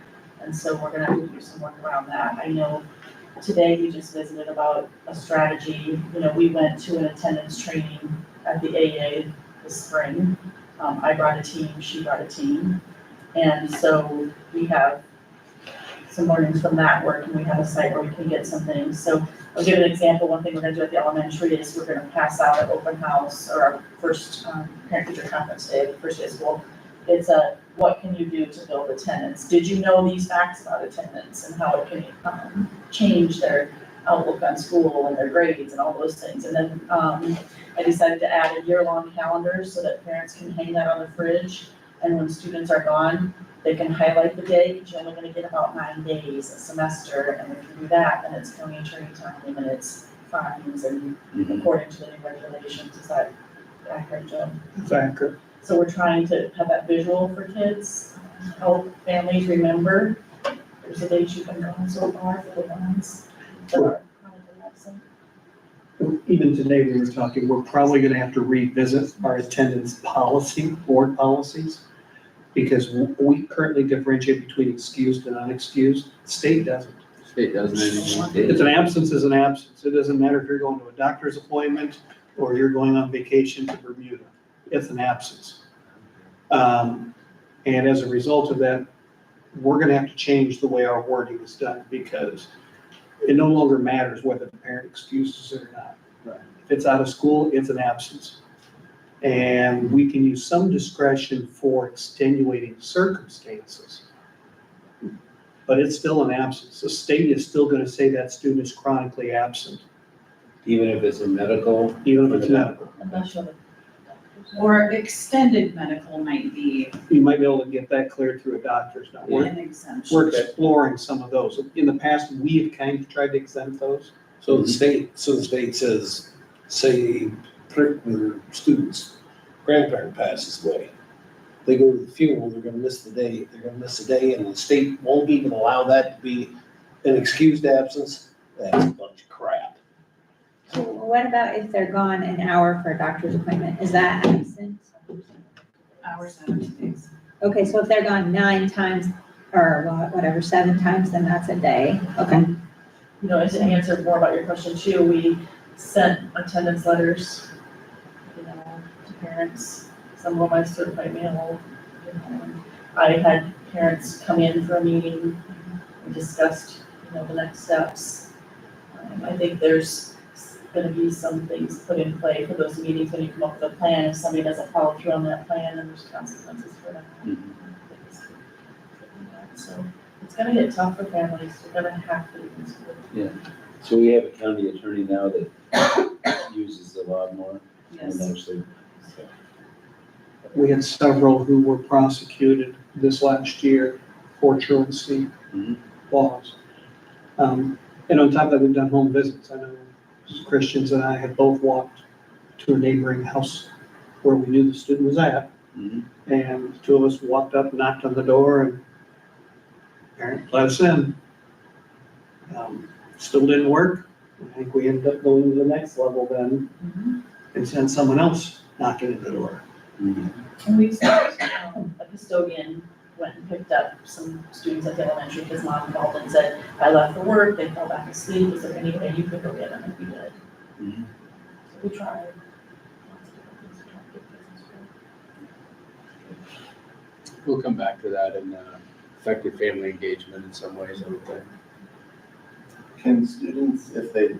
And so we're gonna have to do some work around that. I know today we just visited about a strategy. We went to an attendance training at the AA this spring. I brought a team, she brought a team. And so we have some learnings from that work, and we have a site where we can get some things. So I'll give an example. One thing we're gonna do at the elementary is we're gonna pass out an open house, or our first parent-teacher conference day, the first day of school. It's what can you do to build attendance? Did you know these facts about attendance and how it can change their outlook on school and their grades and all those things? And then I decided to add a year-long calendar so that parents can hang that on the fridge. And when students are gone, they can highlight the day, because you're only gonna get about 9 days a semester, and if you do that, then it's county attorney time, and it's fines, and according to the new regulations. Is that accurate, Joe? Exactly. So we're trying to have that visual for kids, help families remember, there's the days you've been gone so far for the ones that are chronically absent. Even today, we were talking, we're probably gonna have to revisit our attendance policy, board policies, because we currently differentiate between excused and unexcused. The state doesn't. State doesn't anymore. It's an absence is an absence. It doesn't matter if you're going to a doctor's appointment or you're going on vacation to Bermuda. It's an absence. And as a result of that, we're gonna have to change the way our wording is done, because it no longer matters whether the parent excuses it or not. Right. If it's out of school, it's an absence. And we can use some discretion for extenuating circumstances. But it's still an absence. The state is still gonna say that student is chronically absent, Even if it's a medical? even if it's medical. Unless you're Or extended medical might be You might be able to get that cleared through a doctor's note. an exemption. We're exploring some of those. In the past, we have kind of tried to exempt those. So the state says, say, their student's grandparent passes away. They go to the funeral, they're gonna miss the day, and the state won't even allow that to be an excused absence. That's a bunch of crap. So what about if they're gone an hour for a doctor's appointment? Is that absent? Hours and days. Okay, so if they're gone 9 times, or whatever, 7 times, then that's a day. Okay. And to answer more about your question too, we sent attendance letters, to parents. Some of them I certified mail. I had parents come in for a meeting and discussed, the next steps. I think there's gonna be some things put in play for those meetings when you come up with a plan. If somebody doesn't follow through on that plan, then there's consequences for that. So it's gonna get tough for families. They're gonna have to do this. So we have a county attorney now that uses the law more. And Yes. actually, We had several who were prosecuted this last year for truancy Mhm. laws. And on top of that, we've done home visits. I know Christians and I had both walked to a neighboring house where we knew the student was at. Mhm. And the two of us walked up, knocked on the door, and parent let us in. Still didn't work. I think we ended up going to the next level then and sent someone else knocking at the door. Mhm. And we've sent, a custodian went and picked up some students at the elementary, his mom called and said, I left for work, they fell back asleep, is there any way you could go get them? And we did. Mhm. So we tried. Lots of different things to try to get business going. We'll come back to that in effective family engagement in some ways, I would think. Can students, if they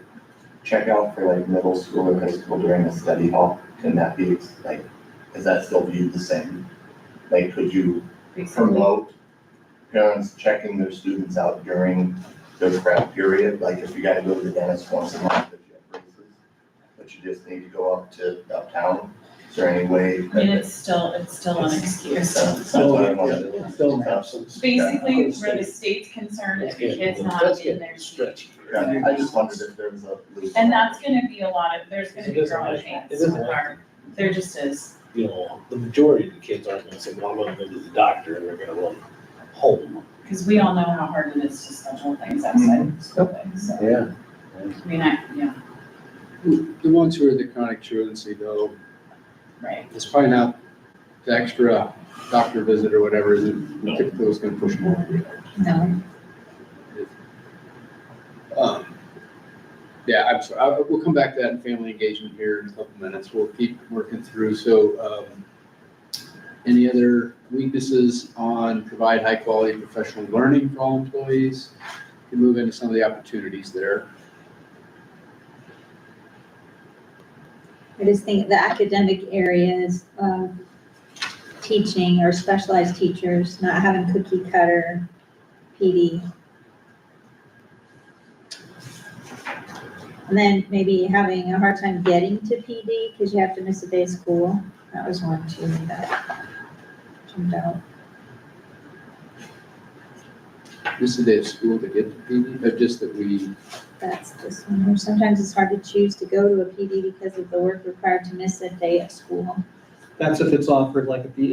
check out for like middle school or high school during a study hall, can that be like, is that still viewed the same? Like, could you Basically, promote parents checking their students out during their prep period? Like if you gotta go to the dentist once a month if you have braces, but you just need to go up to uptown, is there any way? I mean, it's still an excuse. That's what I wanted. Still an absence. Basically, where the state's concerned, if the kid's not in their seat. Stretchy. Yeah, I just wondered if there was a. And that's gonna be a lot of, there's gonna It be doesn't growing like- pains it doesn't with like- our, there just is. You know, the majority of the kids aren't gonna say, well, I'm gonna go to the doctor, and they're gonna run home. Because we all know how hard it is to schedule things outside of the school day, so. Yeah. I mean, yeah, The ones who are the chronic truancy though, right. it's probably not the extra doctor visit or whatever isn't typically what's gonna push them over. No. Yeah, I'm sorry, we'll come back to that in family engagement here in a couple minutes, we'll keep working through, so, any other weaknesses on provide high quality professional learning for all employees? We can move into some of the opportunities there. I just think the academic areas of teaching or specialized teachers, not having cookie cutter PD. And then maybe having a hard time getting to PD because you have to miss a day of school. That was one too that jumped out. This is the day of school to get to PD, but just that we, That's this one. Or sometimes it's hard to choose to go to a PD because of the work required to miss a day of school. That's if it's offered like at the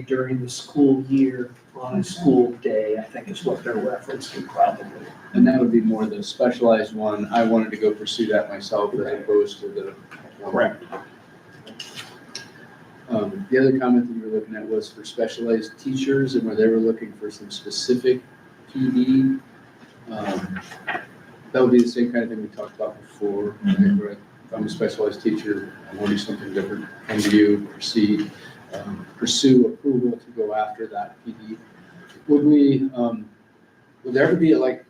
AA during the school year on a school day, I think is what they're referencing probably. and that would be more the specialized one, I wanted to go pursue that myself as opposed to the. Correct. The other comment that you were looking at was for specialized teachers and where they were looking for some specific PD. That would be the same kind of thing we talked about before, right? Where if I'm a specialized teacher, I want to do something different, come to you, proceed, pursue approval to go after that PD. Would would there ever be like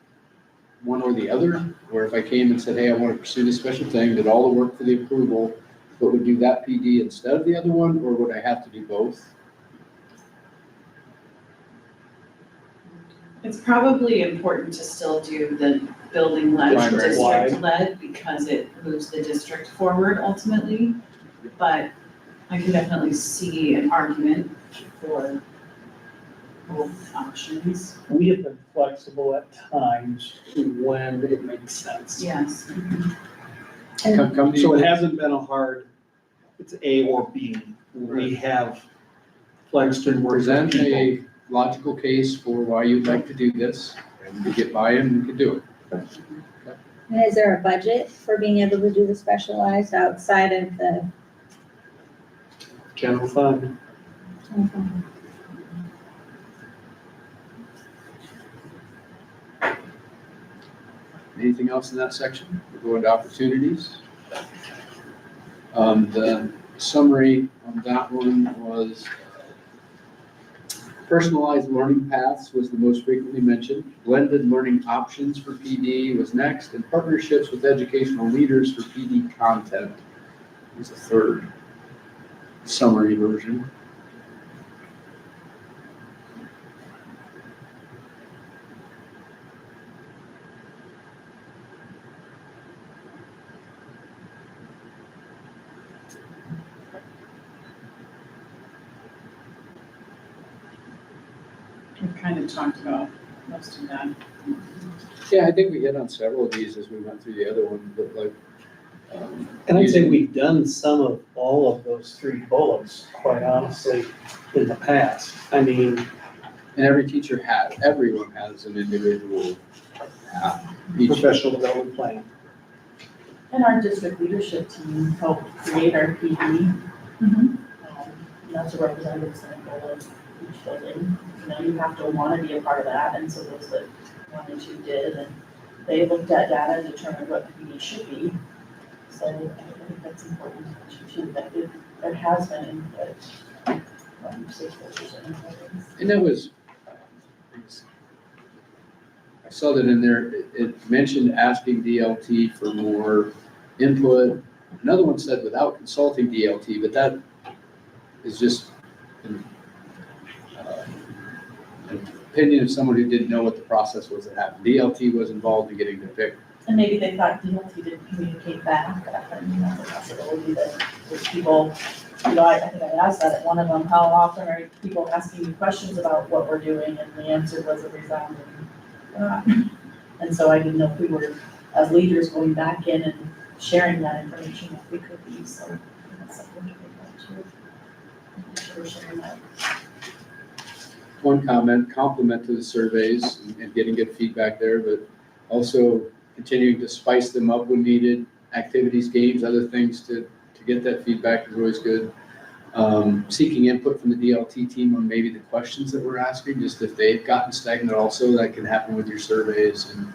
one or the other? Where if I came and said, hey, I want to pursue this special thing, did all the work for the approval, but would do that PD instead of the other one, or would I have to do both? It's probably important to still do the building led, Primary. district led, because it moves the district forward ultimately. But I can definitely see an argument for both options. We have been flexible at times when it makes sense. Yes. Come to So it you. hasn't been a hard, it's A or B. We have flexed and worked with Present people. a logical case for why you'd like to do this, and to get buy-in, we could do it. And is there a budget for being able to do the specialized outside of the? General fund. Anything else in that section? We'll go into opportunities. The summary on that one was personalized learning paths was the most frequently mentioned. Blended learning options for PD was next, and partnerships with educational leaders for PD content was the third summary version. kind of talked about most of that. Yeah, I think we hit on several of these as we went through the other one, but like. And I'd say we've done some of all of those 3 bullets, quite honestly, in the past. I mean, And everyone has an individual each. professional development plan. And our district leadership team helped create our PD. Mhm. And that's a representative sample of each building. You know, you have to want to be a part of that, and so those that wanted to did, and they looked at data and determined what the PD should be. So I think that's important to mention too, that there has been input from stakeholders and employees. And that was, I saw that in there, it mentioned asking DLT for more input. Another one said without consulting DLT, but that is just an opinion of someone who didn't know what the process was that happened. DLT was involved in getting to pick. And maybe they thought DLT didn't communicate back, and that's a possibility that there's people, you know, I think I asked that at one of them, how often are people asking you questions about what we're doing? And the answer was a resounding, not. And so I didn't know if we were, as leaders, going back in and sharing that information if we could be, so that's something to think about too. I'm sure we're sharing that. One compliment to the surveys and getting good feedback there, but also continuing to spice them up when needed. Activities, games, other things to get that feedback is always good. Seeking input from the DLT team on maybe the questions that we're asking, just if they've gotten stagnant also, that can happen with your surveys, and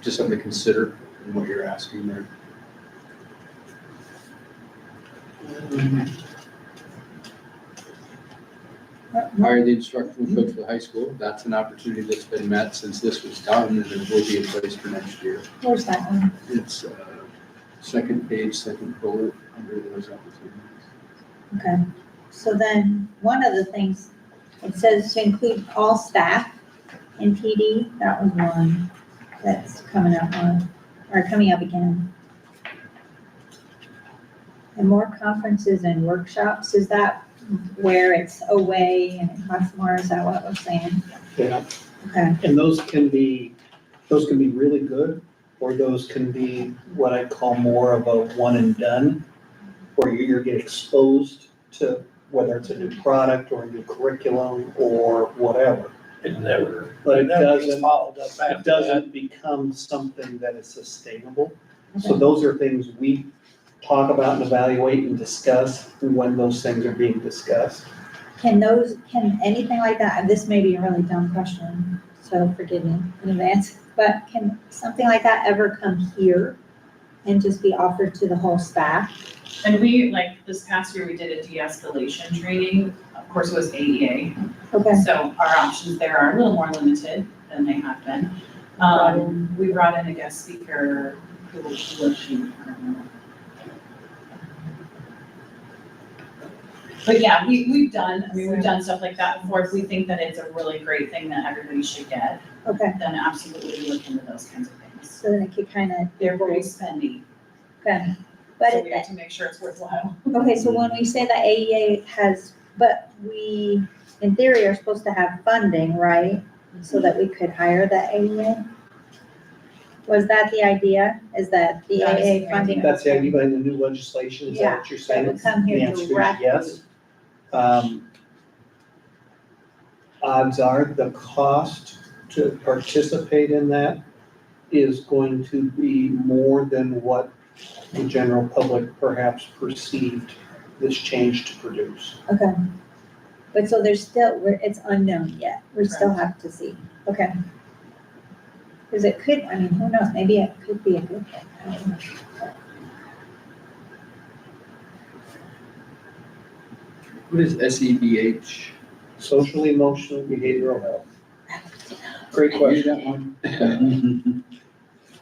just something to consider in what you're asking there. Hire the instructional coach for the high school. That's an opportunity that's been met since this was done, and it will be in place for next year. Where's that one? It's second page, second bullet under those opportunities. Okay, so then, one of the things, it says to include all staff in PD, that was one that's coming up again. And more conferences and workshops, is that where it's away and it costs more, is that what we're saying? Yeah. Okay, And those can be really good, or those can be what I call more of a one and done, where you get exposed to whether it's a new product or a new curriculum or whatever. It never, But it never gets doesn't, followed up after it doesn't become something that is sustainable. So okay. those are things we talk about and evaluate and discuss when those things are being discussed. Can anything like that, and this may be a really dumb question, so forgive me in advance, but can something like that ever come here and just be offered to the whole staff? And we, like, this past year, we did a de-escalation training. Of course, it was AEA. Okay, So our options there are a little more limited than they have been. We brought in a guest speaker, who was she, I don't know. But yeah, we've done stuff like that before. If we think that it's a really great thing that everybody should get, okay, then absolutely look into those kinds of things. so then it could kind of. They're very spendy, Okay, but so it, we have to make sure it's worthwhile. okay, so when we say that AEA has, but we, in theory, are supposed to have funding, right? So that we could hire the AEA? Was that the idea? Is that the That is AEA the funding? That's the idea behind the new legislation, is that what you're saying? That would come here The answer is directly. yes. Odds are the cost to participate in that is going to be more than what the general public perhaps perceived this change to produce. Okay. But so there's still, it's unknown yet. We still have to see. Okay. Because it could, I mean, who knows? Maybe it could be a good thing. I don't know. What is SEBH? Social, emotional, behavioral health. Great Read question. that one.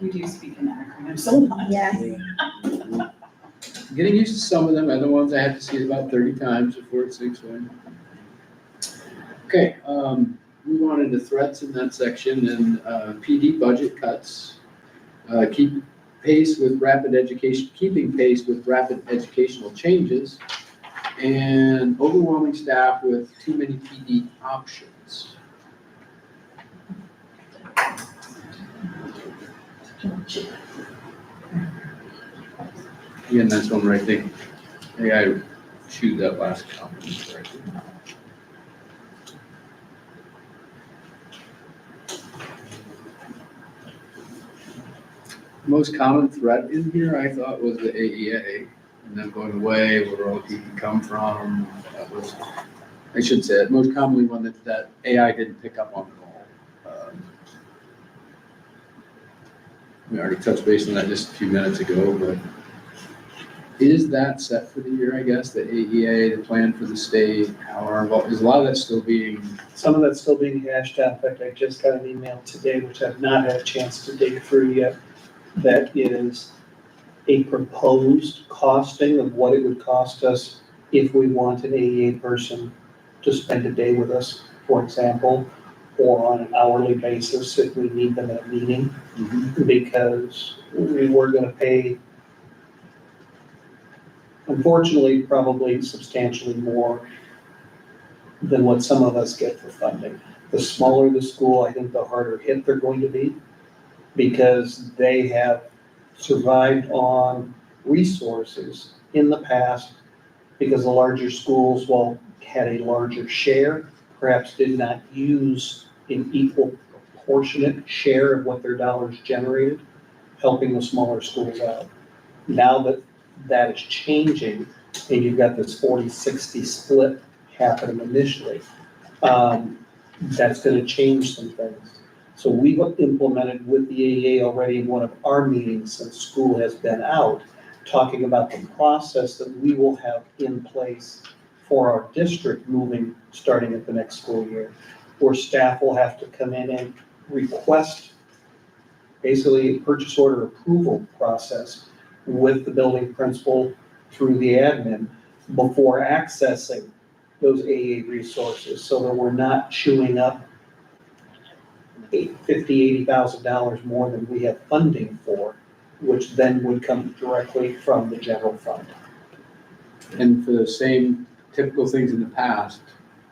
We do speak in acronyms a lot. Yes. Getting used to some of them, other ones I have to see it about 30 times before it sinks in. Okay, move on into threats in that section, and PD budget cuts. Keeping pace with rapid educational changes. And overwhelming staff with too many PD options. Again, that's one where I think, hey, I chewed that last comment right there. Most common threat in here, I thought, was the AEA, and then going away, where all people come from. That was, I should say, it most commonly one that AI didn't pick up on at all. We already touched base on that just a few minutes ago, but is that set for the year, I guess, the AEA, the plan for the state, how are involved, is a lot of that still being? Some of that's still being hashed out. In fact, I just got an email today, which I've not had a chance to dig through yet. That is a proposed costing of what it would cost us if we want an AEA person to spend a day with us, for example, or on an hourly basis if we need them at a meeting. Because we were gonna pay, unfortunately, probably substantially more than what some of us get for funding. The smaller the school, I think the harder hit they're going to be, because they have survived on resources in the past, because the larger schools, while had a larger share, perhaps did not use an equal proportionate share of what their dollars generated, helping the smaller schools out. Now that that is changing, and you've got this 40-60 split happening initially, that's gonna change some things. So we've implemented with the AEA already in one of our meetings since school has been out, talking about the process that we will have in place for our district starting at the next school year, where staff will have to come in and request basically a purchase order approval process with the building principal through the admin before accessing those AEA resources, so that we're not chewing up $80,000 more than we have funding for, which then would come directly from the general fund. And for the same typical things in the past,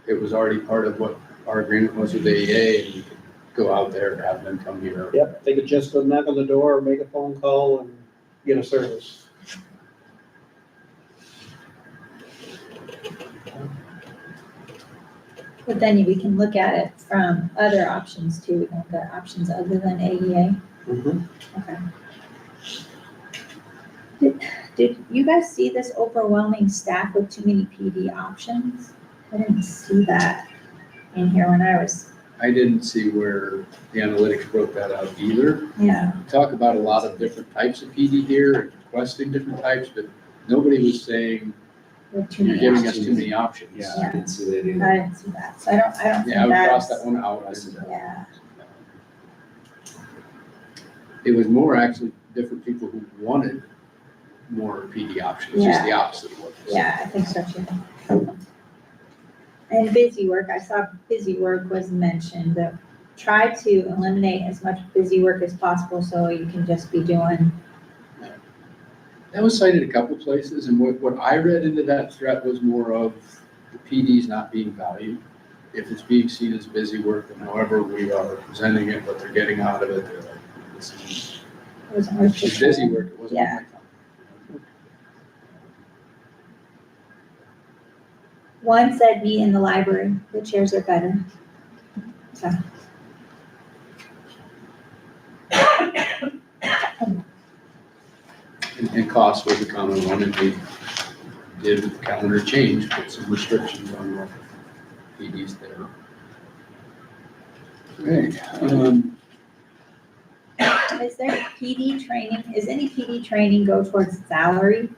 it was already part of what our agreement was with AEA, and you could go out there and have them come here. Yep, they could just go knock on the door or make a phone call and get a service. But then we can look at it from other options too. We can look at options other than AEA. Okay. Did you guys see this overwhelming staff with too many PD options? I didn't see that in here when I was, I didn't see where the analytics broke that out either. yeah. Talk about a lot of different types of PD here, and requesting different types, but nobody was saying, With too you're many giving us options. too many options. Yeah, I didn't see that I either. didn't see that, so I don't think Yeah, I would cross that's, that one out. I see that. yeah. It was more actually different people who wanted more PD options, just the opposite of what they said. Yeah, I think so too. And busy work, I saw busy work was mentioned, but try to eliminate as much busy work as possible so you can just be doing. That was cited a couple places, and what I read into that threat was more of the PDs not being valued. If it's being seen as busy work, then however we are presenting it, what they're getting out of it, they're like, this is It wasn't worth it's it. busy work, it wasn't Yeah. my time. One said meet in the library, the chairs are better. So. And cost was a common one, and we did with the calendar change, put some restrictions on what PDs there. Okay, Is there PD training, is any PD training go towards salary?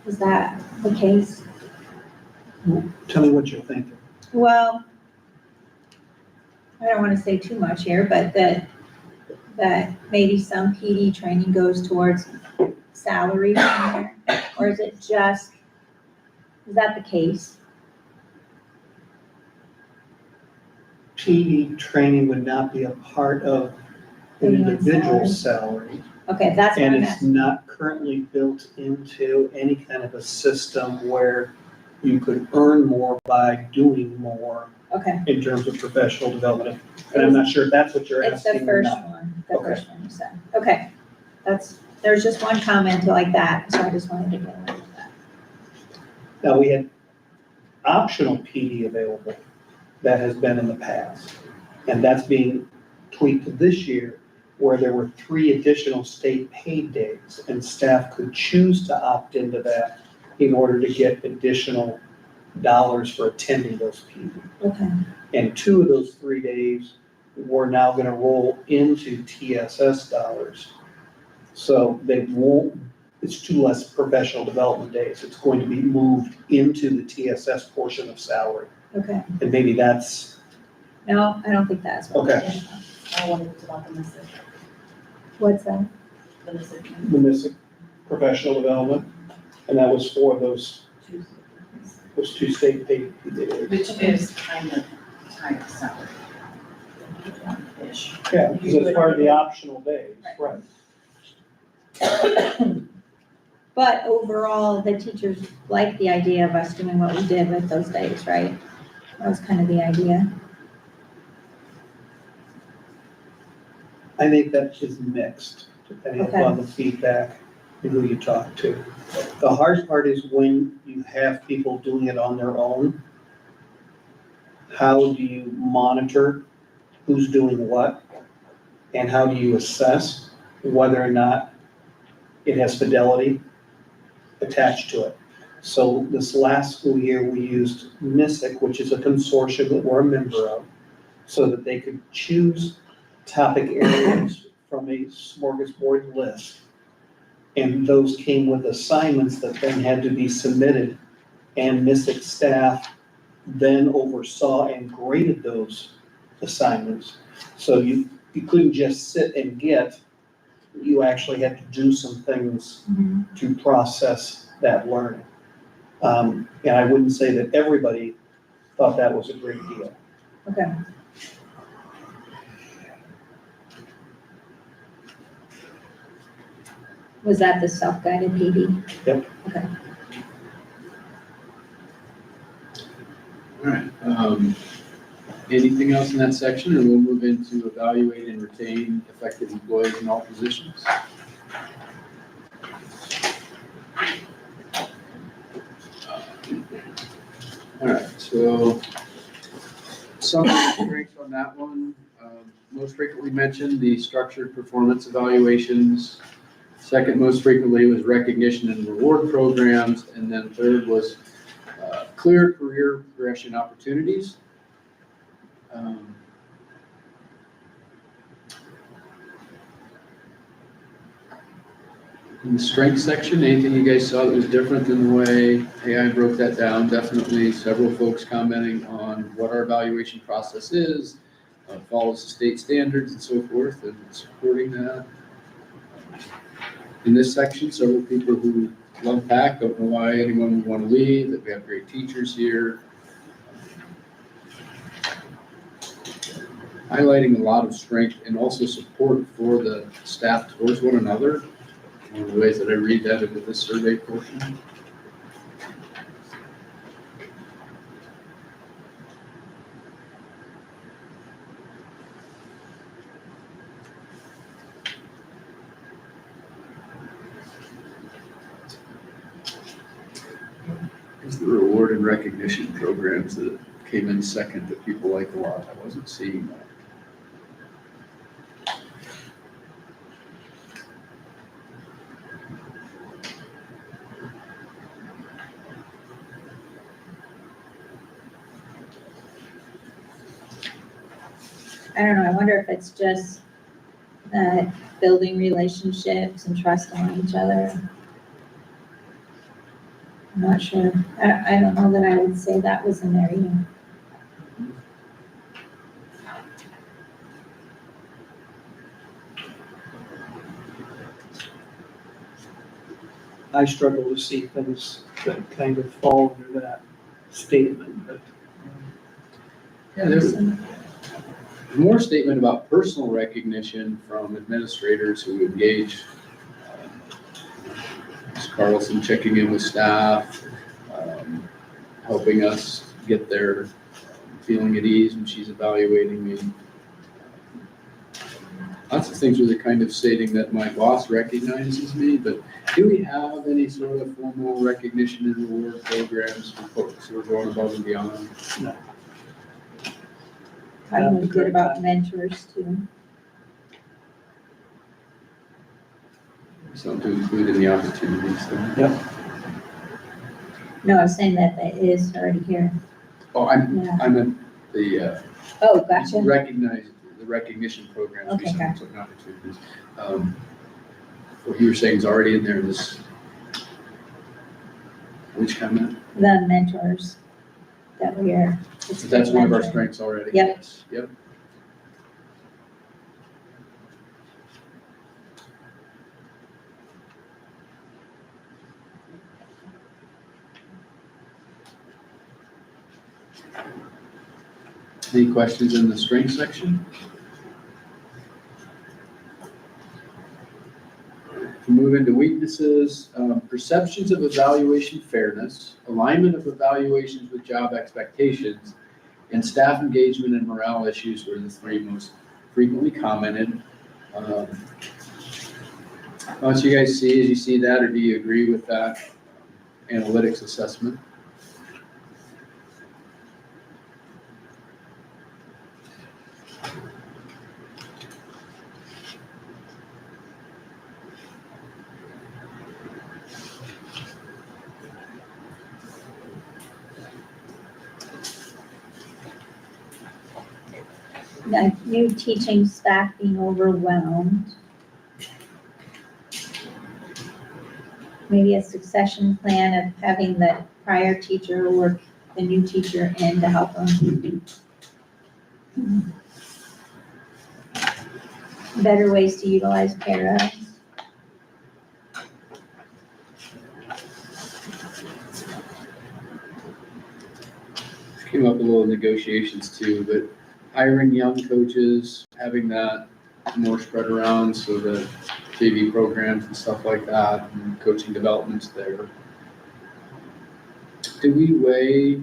Is that the case? Tell me what you're thinking. Well, I don't want to say too much here, but that maybe some PD training goes towards salary from there, or is it just, is that the case? PD training would not be a part of an Anyone's individual's salary. Okay, that's what And I'm it's asking. not currently built into any kind of a system where you could earn more by doing more Okay, in terms of professional development. And I'm not sure if that's what you're it's the asking or first not. one, the Okay. first one you said. Okay, there's just one comment like that, so I just wanted to get rid of that. Now, we had optional PD available that has been in the past. And that's being tweaked this year, where there were 3 additional state paid days, and staff could choose to opt into that in order to get additional dollars for attending those PD. Okay, And 2 of those 3 days were now gonna roll into TSS dollars. So they won't, it's 2 less professional development days. It's going to be moved into the TSS portion of salary. okay. And maybe that's, No, I don't think that's what. Okay. I wanted to talk about the missing, What's that? the missing the missing professional development. And that was for those 2 state paid days. Which is kind of tied to salary. Ish. Yeah, because it's part of the optional days, right? But overall, the teachers liked the idea of us doing what we did with those days, right? That was kind of the idea. I think that is mixed, depending Okay. upon the feedback and who you talk to. The hard part is when you have people doing it on their own. How do you monitor who's doing what? And how do you assess whether or not it has fidelity attached to it? So this last school year, we used MISIC, which is a consortium that we're a member of, so that they could choose topic areas from a smorgasbord list. And those came with assignments that then had to be submitted. And MISIC staff then oversaw and graded those assignments. So you couldn't just sit and get, you actually had to do some things to process that learning. And I wouldn't say that everybody thought that was a great deal. Okay. Was that the self-guided PD? Yep. Okay. All right, anything else in that section, or we'll move into evaluate and retain effective employees in all positions? All right, so some strengths on that one, most frequently mentioned, the structured performance evaluations. Second most frequently was recognition and reward programs, and then third was clear career progression opportunities. In the strength section, anything you guys saw that was different than the way AI broke that down? Definitely several folks commenting on what our evaluation process is, follows the state standards and so forth, and supporting that. In this section, several people who love PAC, don't know why anyone would want to leave, that we have great teachers here. Highlighting a lot of strength and also support for the staff towards one another. One of the ways that I read that into this survey portion. Is the reward and recognition programs that came in second that people like a lot. I wasn't seeing that. I don't know, I wonder if it's just building relationships and trust among each other. I'm not sure. I don't know that I would say that was in there either. I struggle to see things that kind of fall under that statement, but Yeah, More statement about personal recognition from administrators who engage. Ms. Carlson checking in with staff, helping us get their feeling at ease when she's evaluating me. Lots of things really kind of stating that my boss recognizes me, but do we have any sort of formal recognition and reward programs for folks who are going above and beyond? Probably good about mentors too. Something to include in the opportunities. So. No, I was saying that is already here. Oh, Yeah. I meant the, Oh, gotcha. the recognition programs. Okay, be gotcha. something opportunities. What you were saying is already in there, which comment? The mentors that we are. That's one of our mentoring. strengths already. Yep. Yes. Yep. Any questions in the strength section? To move into weaknesses, perceptions of evaluation fairness, alignment of evaluations with job expectations, and staff engagement and morale issues were the three most frequently commented. What you guys see, as you see that, or do you agree with that analytics assessment? New teaching staff being overwhelmed. Maybe a succession plan of having the prior teacher work the new teacher in to help them. Better ways to utilize para. Came up a little in negotiations too, but hiring young coaches, having that more spread around so that JV programs and stuff like that, and coaching development's there. Do we weigh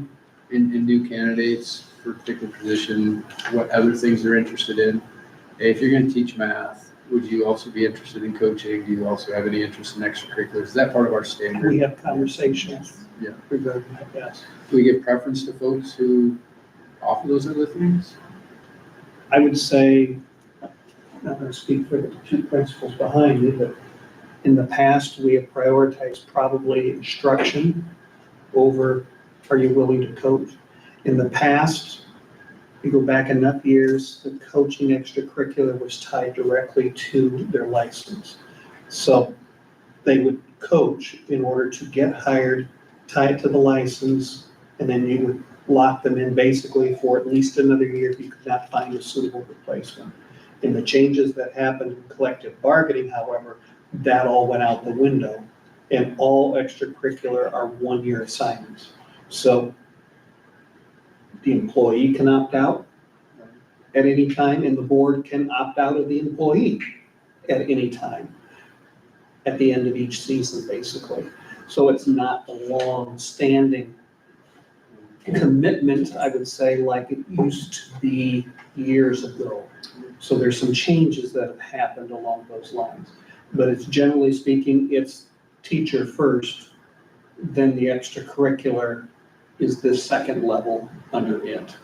in new candidates for a particular position, what other things they're interested in? If you're gonna teach math, would you also be interested in coaching? Do you also have any interest in extracurriculars? Is that part of our standard? We have conversations. Yeah. Regarding that, yes. Do we give preference to folks who offer those other things? I would say, I'm not going to speak for the two principals behind me, but in the past, we have prioritized probably instruction over, are you willing to coach? In the past, you go back enough years, the coaching extracurricular was tied directly to their license. So they would coach in order to get hired, tie it to the license, and then you would lock them in basically for at least another year if you could not find a suitable replacement. In the changes that happened in collective bargaining, however, that all went out the window, and all extracurricular are one-year assignments. So the employee can opt out at any time, and the board can opt out of the employee at any time at the end of each season, basically. So it's not a long-standing commitment, I would say, like it used to be years ago. So there's some changes that have happened along those lines. But it's generally speaking, it's teacher first, then the extracurricular is the second level under it.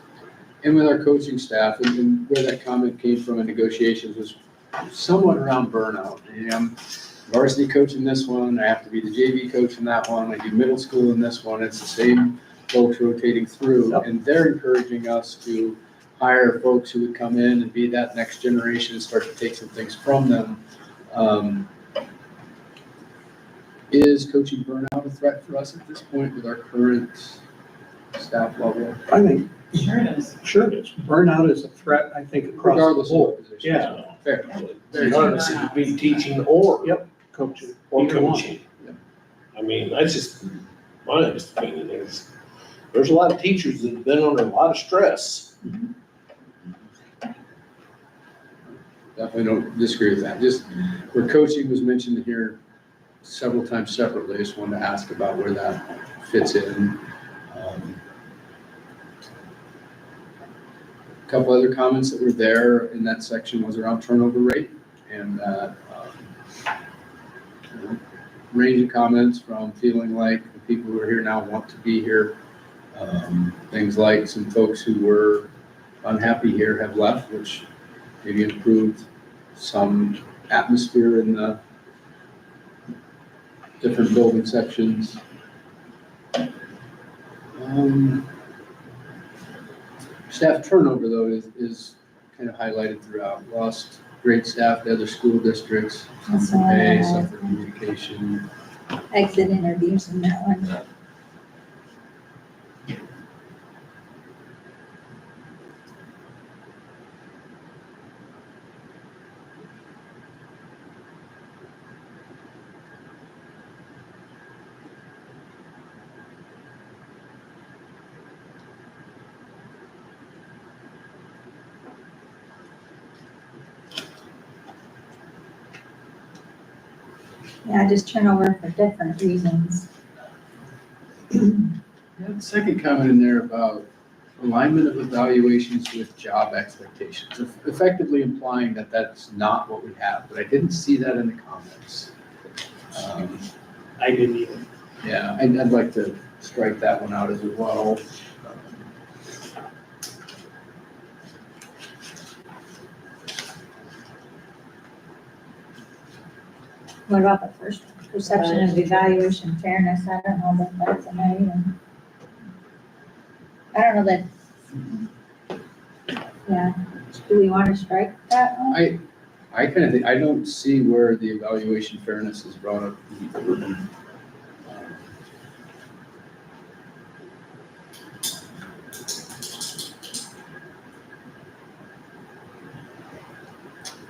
And with our coaching staff, and where that comment came from in negotiations was somewhat around burnout. I'm varsity coach in this one, I have to be the JV coach in that one, I do middle school in this one, it's the same folks rotating through, Yep. and they're encouraging us to hire folks who would come in and be that next generation and start to take some things from them. Is coaching burnout a threat for us at this point with our current staff level? I think, Sure it is. sure it is. Burnout is a threat, I think, across the Regardless of board. what position. Yeah. Fair. Regardless if it be teaching or. Yep. Coaching. Or Either one. coaching. I mean, that's just, my honest opinion is, there's a lot of teachers that have been under a lot of stress. definitely don't disagree with that. Just where coaching was mentioned here several times separately, I just wanted to ask about where that fits in. A couple other comments that were there in that section was around turnover rate and range of comments from feeling like the people who are here now want to be here. Things like some folks who were unhappy here have left, which maybe improved some atmosphere in the different building sections. Staff turnover, though, is kind of highlighted throughout. Lost great staff to other school districts, That's some all I pay, had. some for communication. Exit interviews in that one. Yeah, just turnover for different reasons. Yeah, the second comment in there about alignment of evaluations with job expectations, effectively implying that that's not what we have, but I didn't see that in the comments. I didn't even. Yeah, I'd like to strike that one out as well. What about the first one? Perception of evaluation fairness? I don't know that that's in there either. I don't know that. Yeah, do we want to strike that one? I kind of think, I don't see where the evaluation fairness is brought up.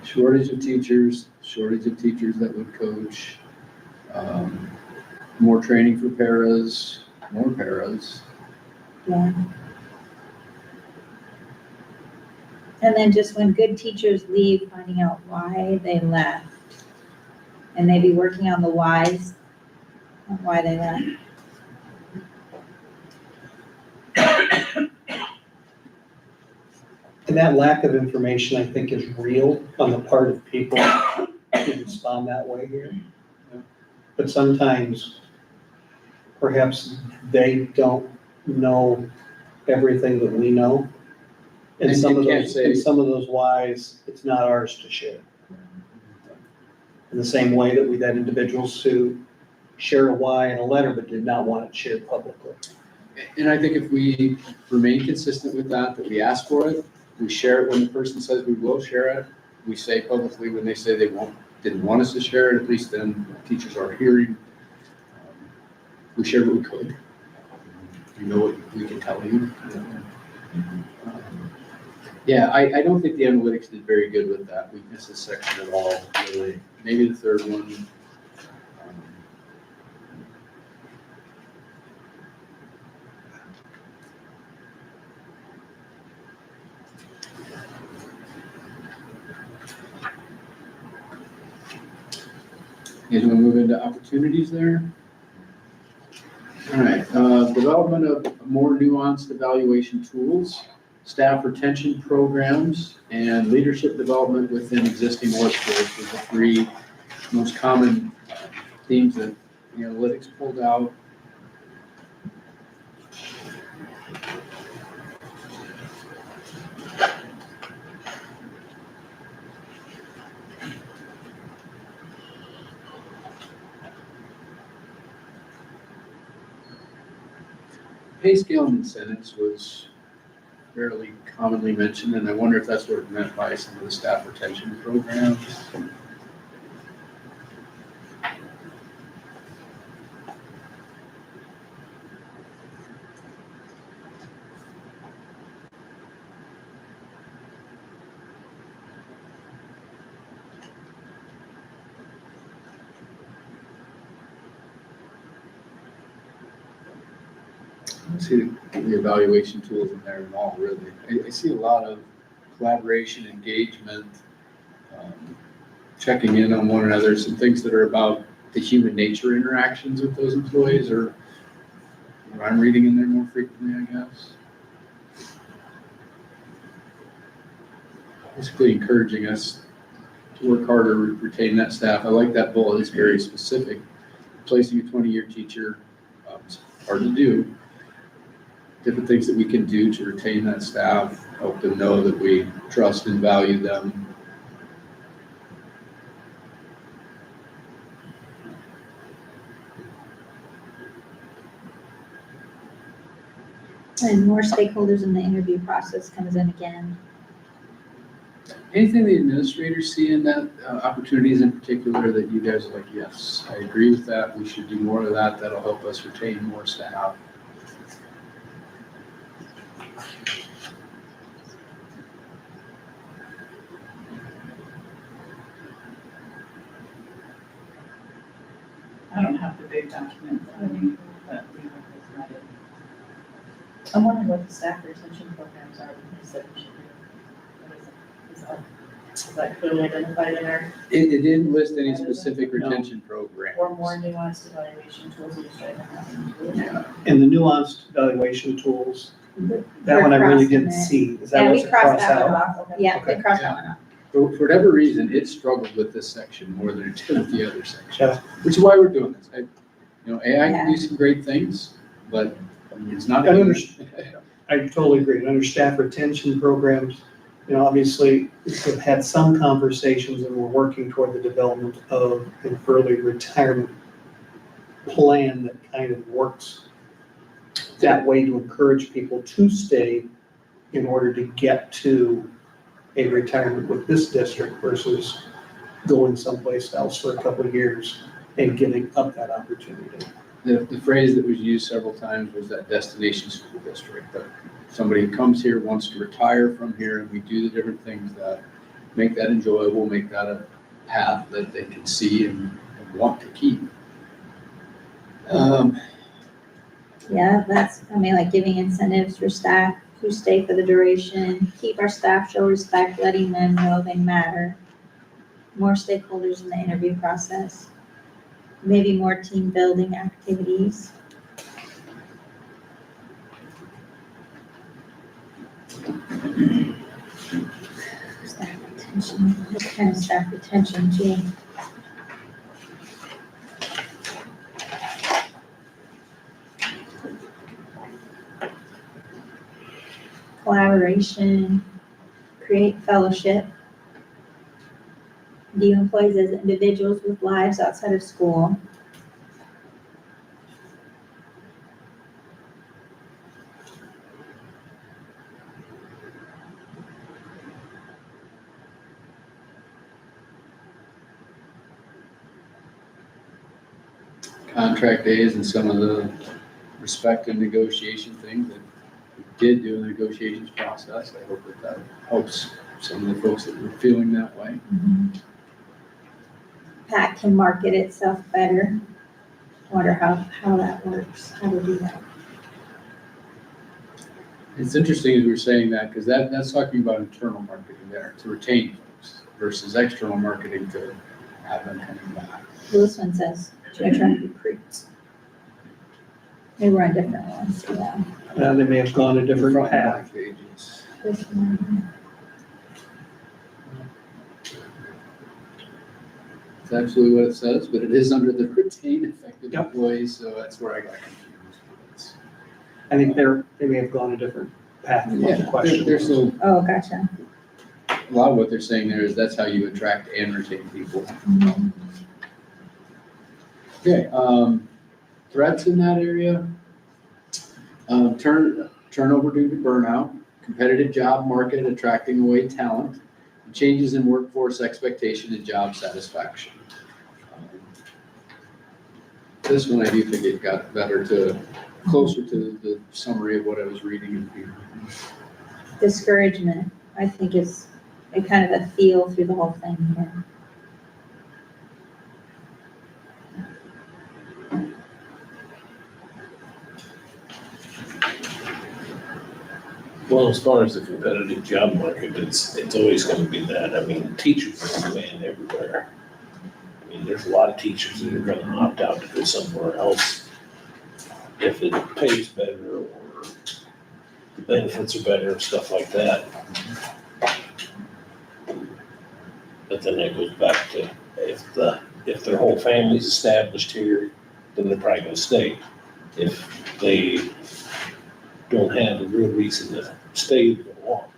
Shortage of teachers that would coach, more training for paras, more paras. Yeah. And then just when good teachers leave, finding out why they left. And maybe working on the whys, of why they left. And that lack of information, I think, is real on the part of people who respond that way here. But sometimes, perhaps they don't know everything that we know. And And some you of can't those, say- and some of those whys, it's not ours to share. In the same way that we've had individuals who share a why in a letter but did not want it shared publicly. And I think if we remain consistent with that we ask for it, we share it when the person says we will share it, we say publicly when they say they didn't want us to share it, at least then teachers are hearing. We shared what we could. You know what we can tell you. Yeah, I don't think the analytics did very good with that weaknesses section at all, really. Maybe the third one. You guys want to move into opportunities there? All right, development of more nuanced evaluation tools, staff retention programs, and leadership development within existing workforce are the three most common themes that the analytics pulled out. Pay scale and incentives was fairly commonly mentioned, and I wonder if that's what it meant by some of the staff retention programs. I don't see the evaluation tools in there at all, really. I see a lot of collaboration, engagement, checking in on one another, some things that are about the human nature interactions with those employees, or what I'm reading in there more frequently, I guess. Basically encouraging us to work harder, retain that staff. I like that bullet, it's very specific. Placing a 20-year teacher, it's hard to do. Different things that we can do to retain that staff, help them know that we trust and value them. And more stakeholders in the interview process comes in again. Anything the administrators see in that, opportunities in particular that you guys are like, yes, I agree with that, we should do more of that, that'll help us retain more staff? I don't have the big document, but we have read it. I'm wondering what the staff retention programs are, that you said we should do. What is it? Is that clearly identified in our, It didn't list any specific retention program. or more nuanced evaluation tools that you try to have? Yeah, And the nuanced evaluation tools, that one I really didn't see. Is that Yeah, what's we crossed crossed that one out? off. Yeah, we Okay. crossed that one off. for whatever reason, it struggled with this section more than it did with the other sections, Yeah. which is why we're doing this. AI can do some great things, but it's not. I understand. I totally agree. And under staff retention programs, obviously, we've had some conversations and we're working toward the development of an early retirement plan that kind of works that way to encourage people to stay in order to get to a retirement with this district versus going someplace else for a couple of years and giving up that opportunity. The phrase that was used several times was that destination school district, that somebody who comes here, wants to retire from here, and we do the different things that make that enjoyable, make that a path that they can see and want to keep. Yeah, like giving incentives for staff who stay for the duration, keep our staff, show respect, letting them know they matter. More stakeholders in the interview process. Maybe more team building activities. Staff retention, what kind of staff retention too? Collaboration, create fellowship. View employees as individuals with lives outside of school. Contract days and some of the respect and negotiation things that we did do in the negotiations process. I hope that helps some of the folks that were feeling that way. PAC can market itself better. Wonder how that works, how to do that. It's interesting as we were saying that, because that's talking about internal marketing there, to retain folks, versus external marketing to have them coming back. Well, this one says to attract recruits. Maybe we're on different ones, yeah. They may have gone a different Front and path. back pages. This one. It's absolutely what it says, but it is under the retain effective Yep. employees, so that's where I got confused. I think they may have gone a different path with the Yeah, question. there's still, Oh, gotcha. a lot of what they're saying there is that's how you attract and retain people. Okay, threats in that area. Turnover due to burnout, competitive job market attracting away talent, and changes in workforce expectation and job satisfaction. This one, I do think it got closer to the summary of what I was reading in here. Discouragement, I think is a kind of a feel through the whole thing here. Well, as far as the competitive job market, it's always gonna be that. I mean, teachers are demand everywhere. I mean, there's a lot of teachers that are gonna opt out to go somewhere else if it pays better or the benefits are better and stuff like that. But then that goes back to if their whole family's established here, then they're probably gonna stay. If they don't have a real reason to stay, they don't want.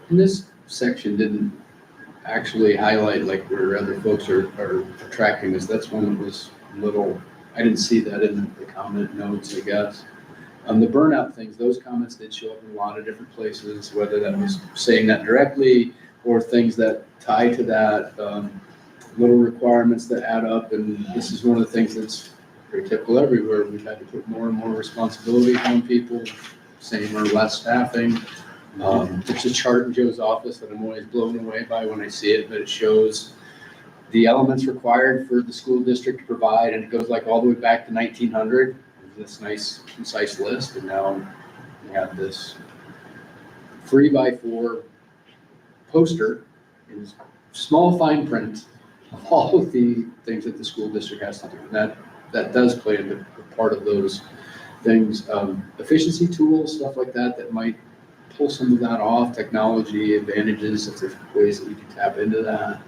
And this section didn't actually highlight like where other folks are tracking this. That's one that was little, I didn't see that in the comment notes, I guess. The burnout things, those comments did show up in a lot of different places, whether that was saying that directly or things that tie to that, little requirements that add up. And this is one of the things that's pretty typical everywhere. We've had to put more and more responsibility on people, same or less staffing. There's a chart in Joe's office that I'm always blown away by when I see it, but it shows the elements required for the school district to provide, and it goes like all the way back to 1900. This nice concise list, and now we have this 3x4 poster in small fine print of all of the things that the school district has to do. And that does play into part of those things. Efficiency tools, stuff like that, that might pull some of that off. Technology advantages, if there's ways that we can tap into that.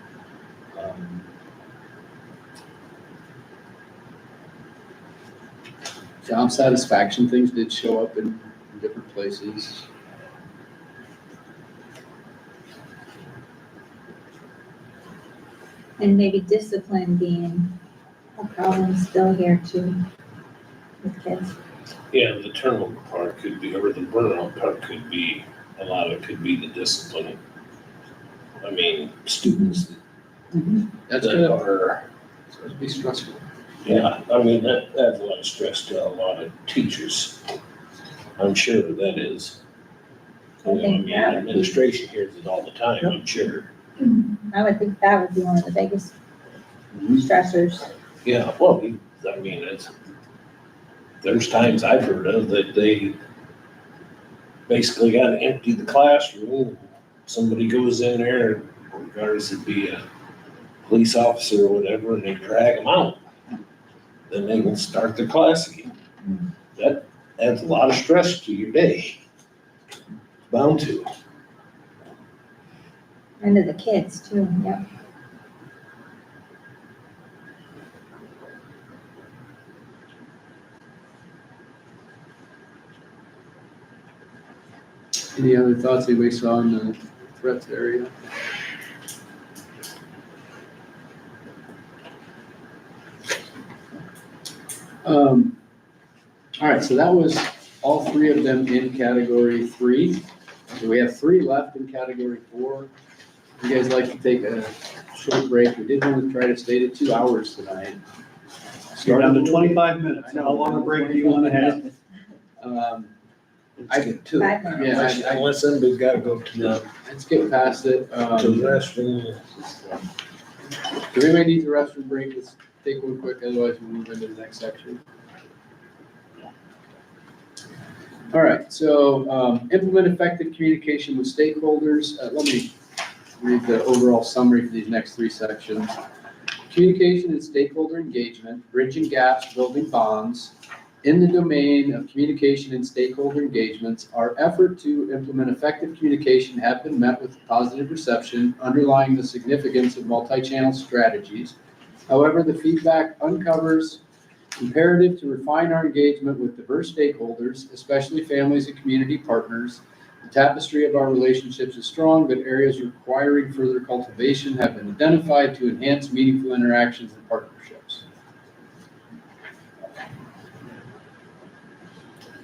Job satisfaction things did show up in different places. And maybe discipline being a problem still here too with kids. Yeah, the turnover part could be, or the burnout part could be, a lot of it could be the discipline. I mean, students That's that good. are, It's supposed to be stressful. yeah, I mean, that adds a lot of stress to a lot of teachers. I'm sure that is. I think that would be- Administration hears it all the time, I'm sure. I would think that would be one of the biggest stressors. Yeah, well, I mean, there's times I've heard of that they basically got to empty the classroom. Somebody goes in there, regardless if it be a police officer or whatever, and they drag them out. Then they can start their class again. That adds a lot of stress to your day. Bound to. And to the kids too, yep. Any other thoughts anybody saw in the threats area? All right, so that was all three of them in category 3. So we have 3 left in category 4. You guys like to take a short break? We did want to try to stay to 2 hours tonight. You're down to 25 minutes. I know. How long a break do you want to have? I get to. 5 minutes. Yeah, Unless somebody's gotta go to the Let's get past it. restroom. Do anybody need the restroom break? Let's take one quick, otherwise we'll move into the next section. All right, so implement effective communication with stakeholders. Let me read the overall summary for these next 3 sections. Communication and stakeholder engagement, bridging gaps, building bonds. In the domain of communication and stakeholder engagements, our effort to implement effective communication have been met with positive reception, underlying the significance of multi-channel strategies. However, the feedback uncovers imperative to refine our engagement with diverse stakeholders, especially families and community partners. The tapestry of our relationships is strong, but areas requiring further cultivation have been identified to enhance meaningful interactions and partnerships.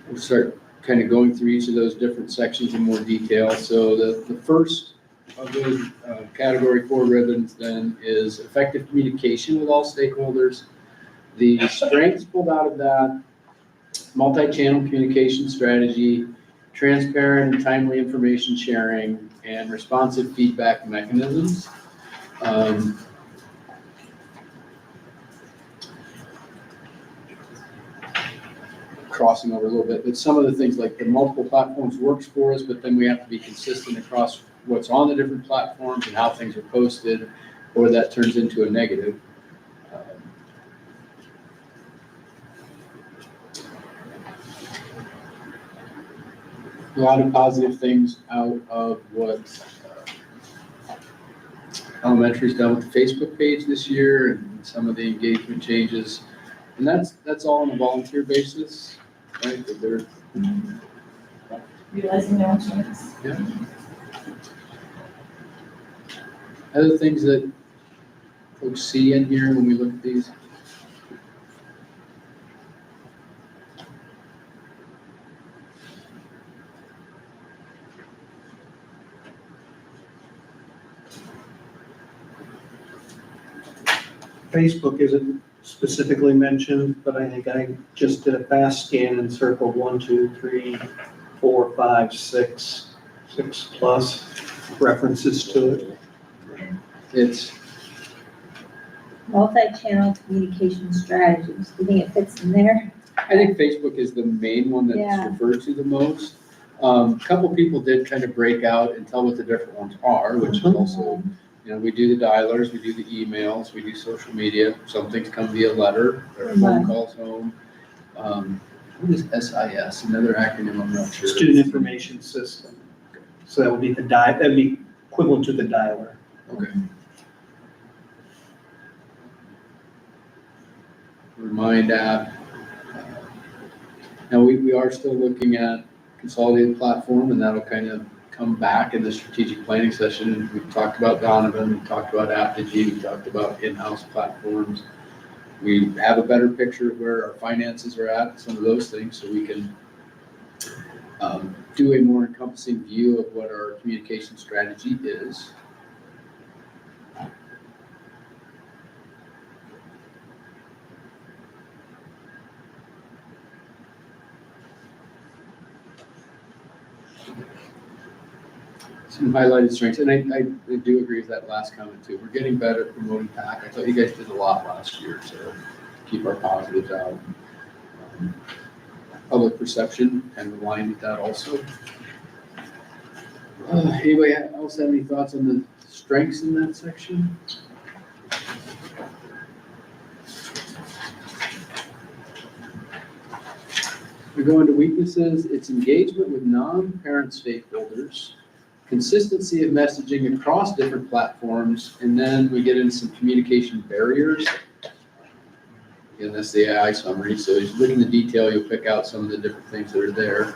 We'll start kind of going through each of those different sections in more detail. So the first of those category 4 ribbons then is effective communication with all stakeholders. The strengths pulled out of that: multi-channel communication strategy, transparent and timely information sharing, and responsive feedback mechanisms. crossing over a little bit, but some of the things like the multiple platforms works for us, but then we have to be consistent across what's on the different platforms and how things are posted, or that turns into a negative. A lot of positive things out of what elementary's done with the Facebook page this year and some of the engagement changes. And that's all on a volunteer basis, right? That they're, Realizing their own strengths. other things that folks see in here when we look at these. Facebook isn't specifically mentioned, but I think I just did a fast scan and circled 1, 2, 3, 4, 5, 6 plus references to it. It's, Multi-channel communication strategies, do you think it fits in there? I think Facebook is the main one that's Yeah. referred to the most. A couple people did kind of break out and tell what the different ones are, which is also, you know, we do the dialers, we do the emails, we do social media. Some things come via letter, or phone Right. calls home. What is SIS? Another acronym, I'm not sure. Student Information System. So that would be that'd be equivalent to the dialer. Okay. Remind app. Now, we are still looking at consolidated platform, and that'll kind of come back in the strategic planning session. We talked about Donovan, we talked about Apogee, we talked about in-house platforms. We have a better picture of where our finances are at, some of those things, so we can do a more encompassing view of what our communication strategy is. Some highlighted strengths, and I do agree with that last comment too. We're getting better at promoting PAC. I thought you guys did a lot last year to keep our positives out. Public perception kind of aligned with that also. Anybody else have any thoughts on the strengths in that section? We go into weaknesses. It's engagement with non-parent stakeholders, consistency of messaging across different platforms, and then we get into some communication barriers. Again, that's the AI summary. So as you look in the detail, you'll pick out some of the different things that are there.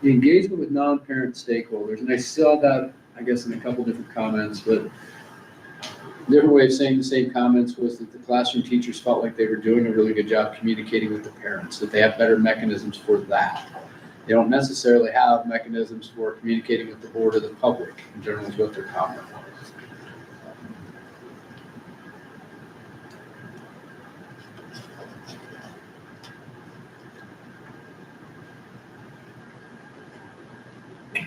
The engagement with non-parent stakeholders, and I saw that, I guess, in a couple different comments, but a different way of saying the same comments was that the classroom teachers felt like they were doing a really good job communicating with the parents, that they have better mechanisms for that. They don't necessarily have mechanisms for communicating with the board or the public, in general is what their comment was.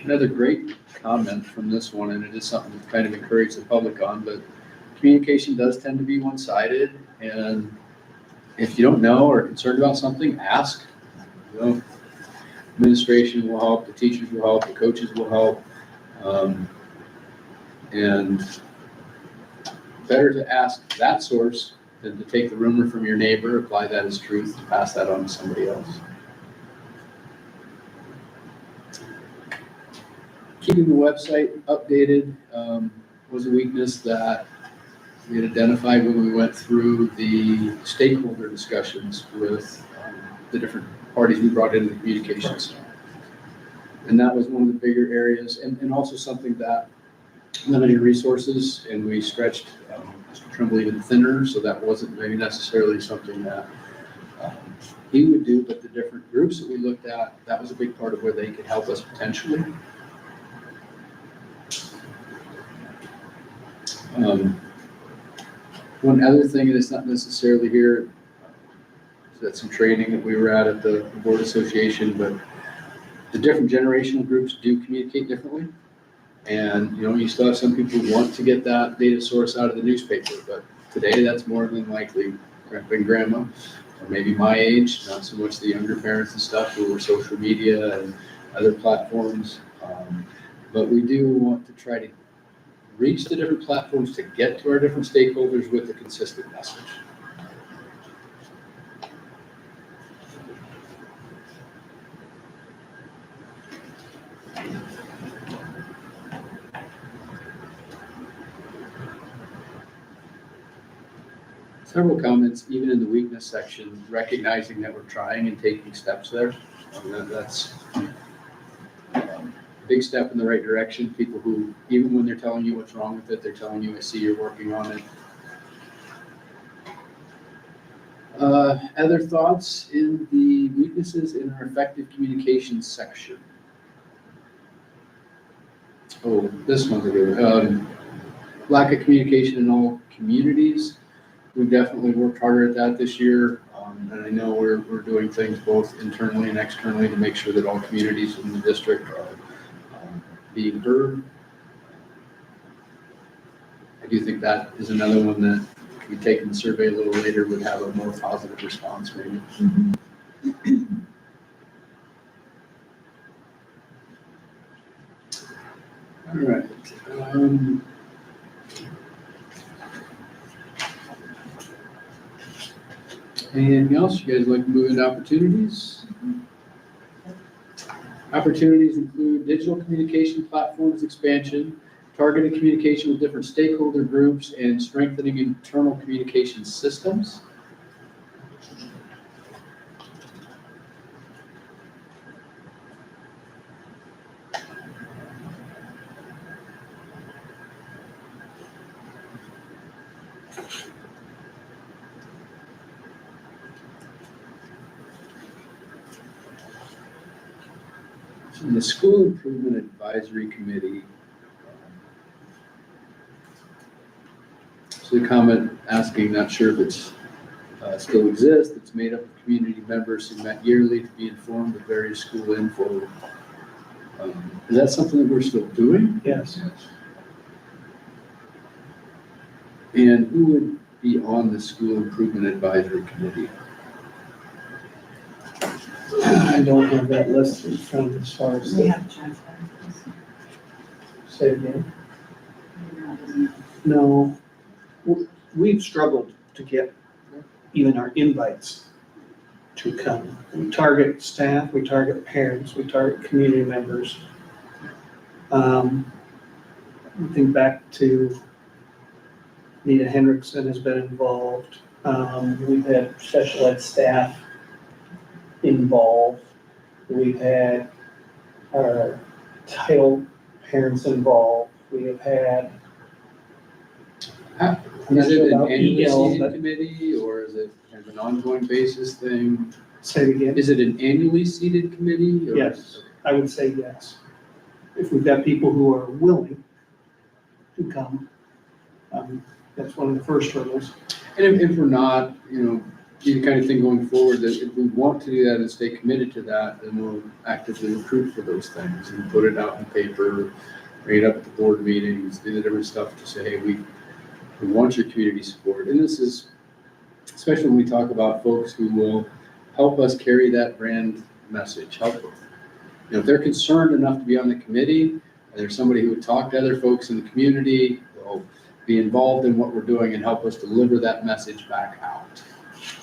Another great comment from this one, and it is something to kind of encourage the public on, but communication does tend to be one-sided, and if you don't know or are concerned about something, ask. You know, administration will help, the teachers will help, the coaches will help, and better to ask that source than to take the rumor from your neighbor, apply that as truth, to pass that on to somebody else. Keeping the website updated was a weakness that we had identified when we went through the stakeholder discussions with the different parties we brought into the communications. And that was one of the bigger areas, and also something that limited resources, and we stretched Mr. Trimble even thinner, so that wasn't maybe necessarily something that he would do, but the different groups that we looked at, that was a big part of where they could help us potentially. One other thing that's not necessarily here, That's some training that we were at the board association, but the different generational groups do communicate differently. And, you know, you still have some people who want to get that data source out of the newspaper, but today that's more than likely grandpa and grandma, or maybe my age, not so much the younger parents and stuff who are social media and other platforms. But we do want to try to reach the different platforms to get to our different stakeholders with a consistent message. Several comments, even in the weakness section, recognizing that we're trying and taking steps there. That's a big step in the right direction. People who, even when they're telling you what's wrong with it, they're telling you, I see you're working on it. Other thoughts in the weaknesses in our effective communication section? Oh, this one's a good one. Lack of communication in all communities. We've definitely worked harder at that this year, and I know we're doing things both internally and externally to make sure that all communities in the district are being heard. I do think that is another one that, if we take the survey a little later, would have a more positive response maybe. All right. Anything else? You guys like to move into opportunities? Opportunities include digital communication platforms expansion, targeted communication with different stakeholder groups, and strengthening internal communication systems. In the School Improvement Advisory Committee, so the comment asking, not sure if it's still exists, it's made up of community members who met yearly to be informed of various school info. Is that something that we're still doing? Yes. And who would be on the School Improvement Advisory Committee? I don't have that list in front of me as far as We the, have Jeff. say it again. No, we've struggled to get even our invites to come. We target staff, we target parents, we target community members. I think back to Nita Hendrickson has been involved. We've had special ed staff involved. We've had our title parents involved. We have had. Is it an About annually email, seated but- committee, or is it kind of an ongoing basis thing? Say it again. Is it an annually seated committee? Or? Yes, I would say yes. If we've got people who are willing to come, that's one of the first hurdles. And if we're not, you know, the kind of thing going forward, that if we want to do that and stay committed to that, then we'll actively recruit for those things and put it out in paper, bring it up at the board meetings, do the different stuff to say, hey, we want your community support. And this is, especially when we talk about folks who will help us carry that brand message, help them. You know, if they're concerned enough to be on the committee, and there's somebody who would talk to other folks in the community, they'll be involved in what we're doing and help us deliver that message back out.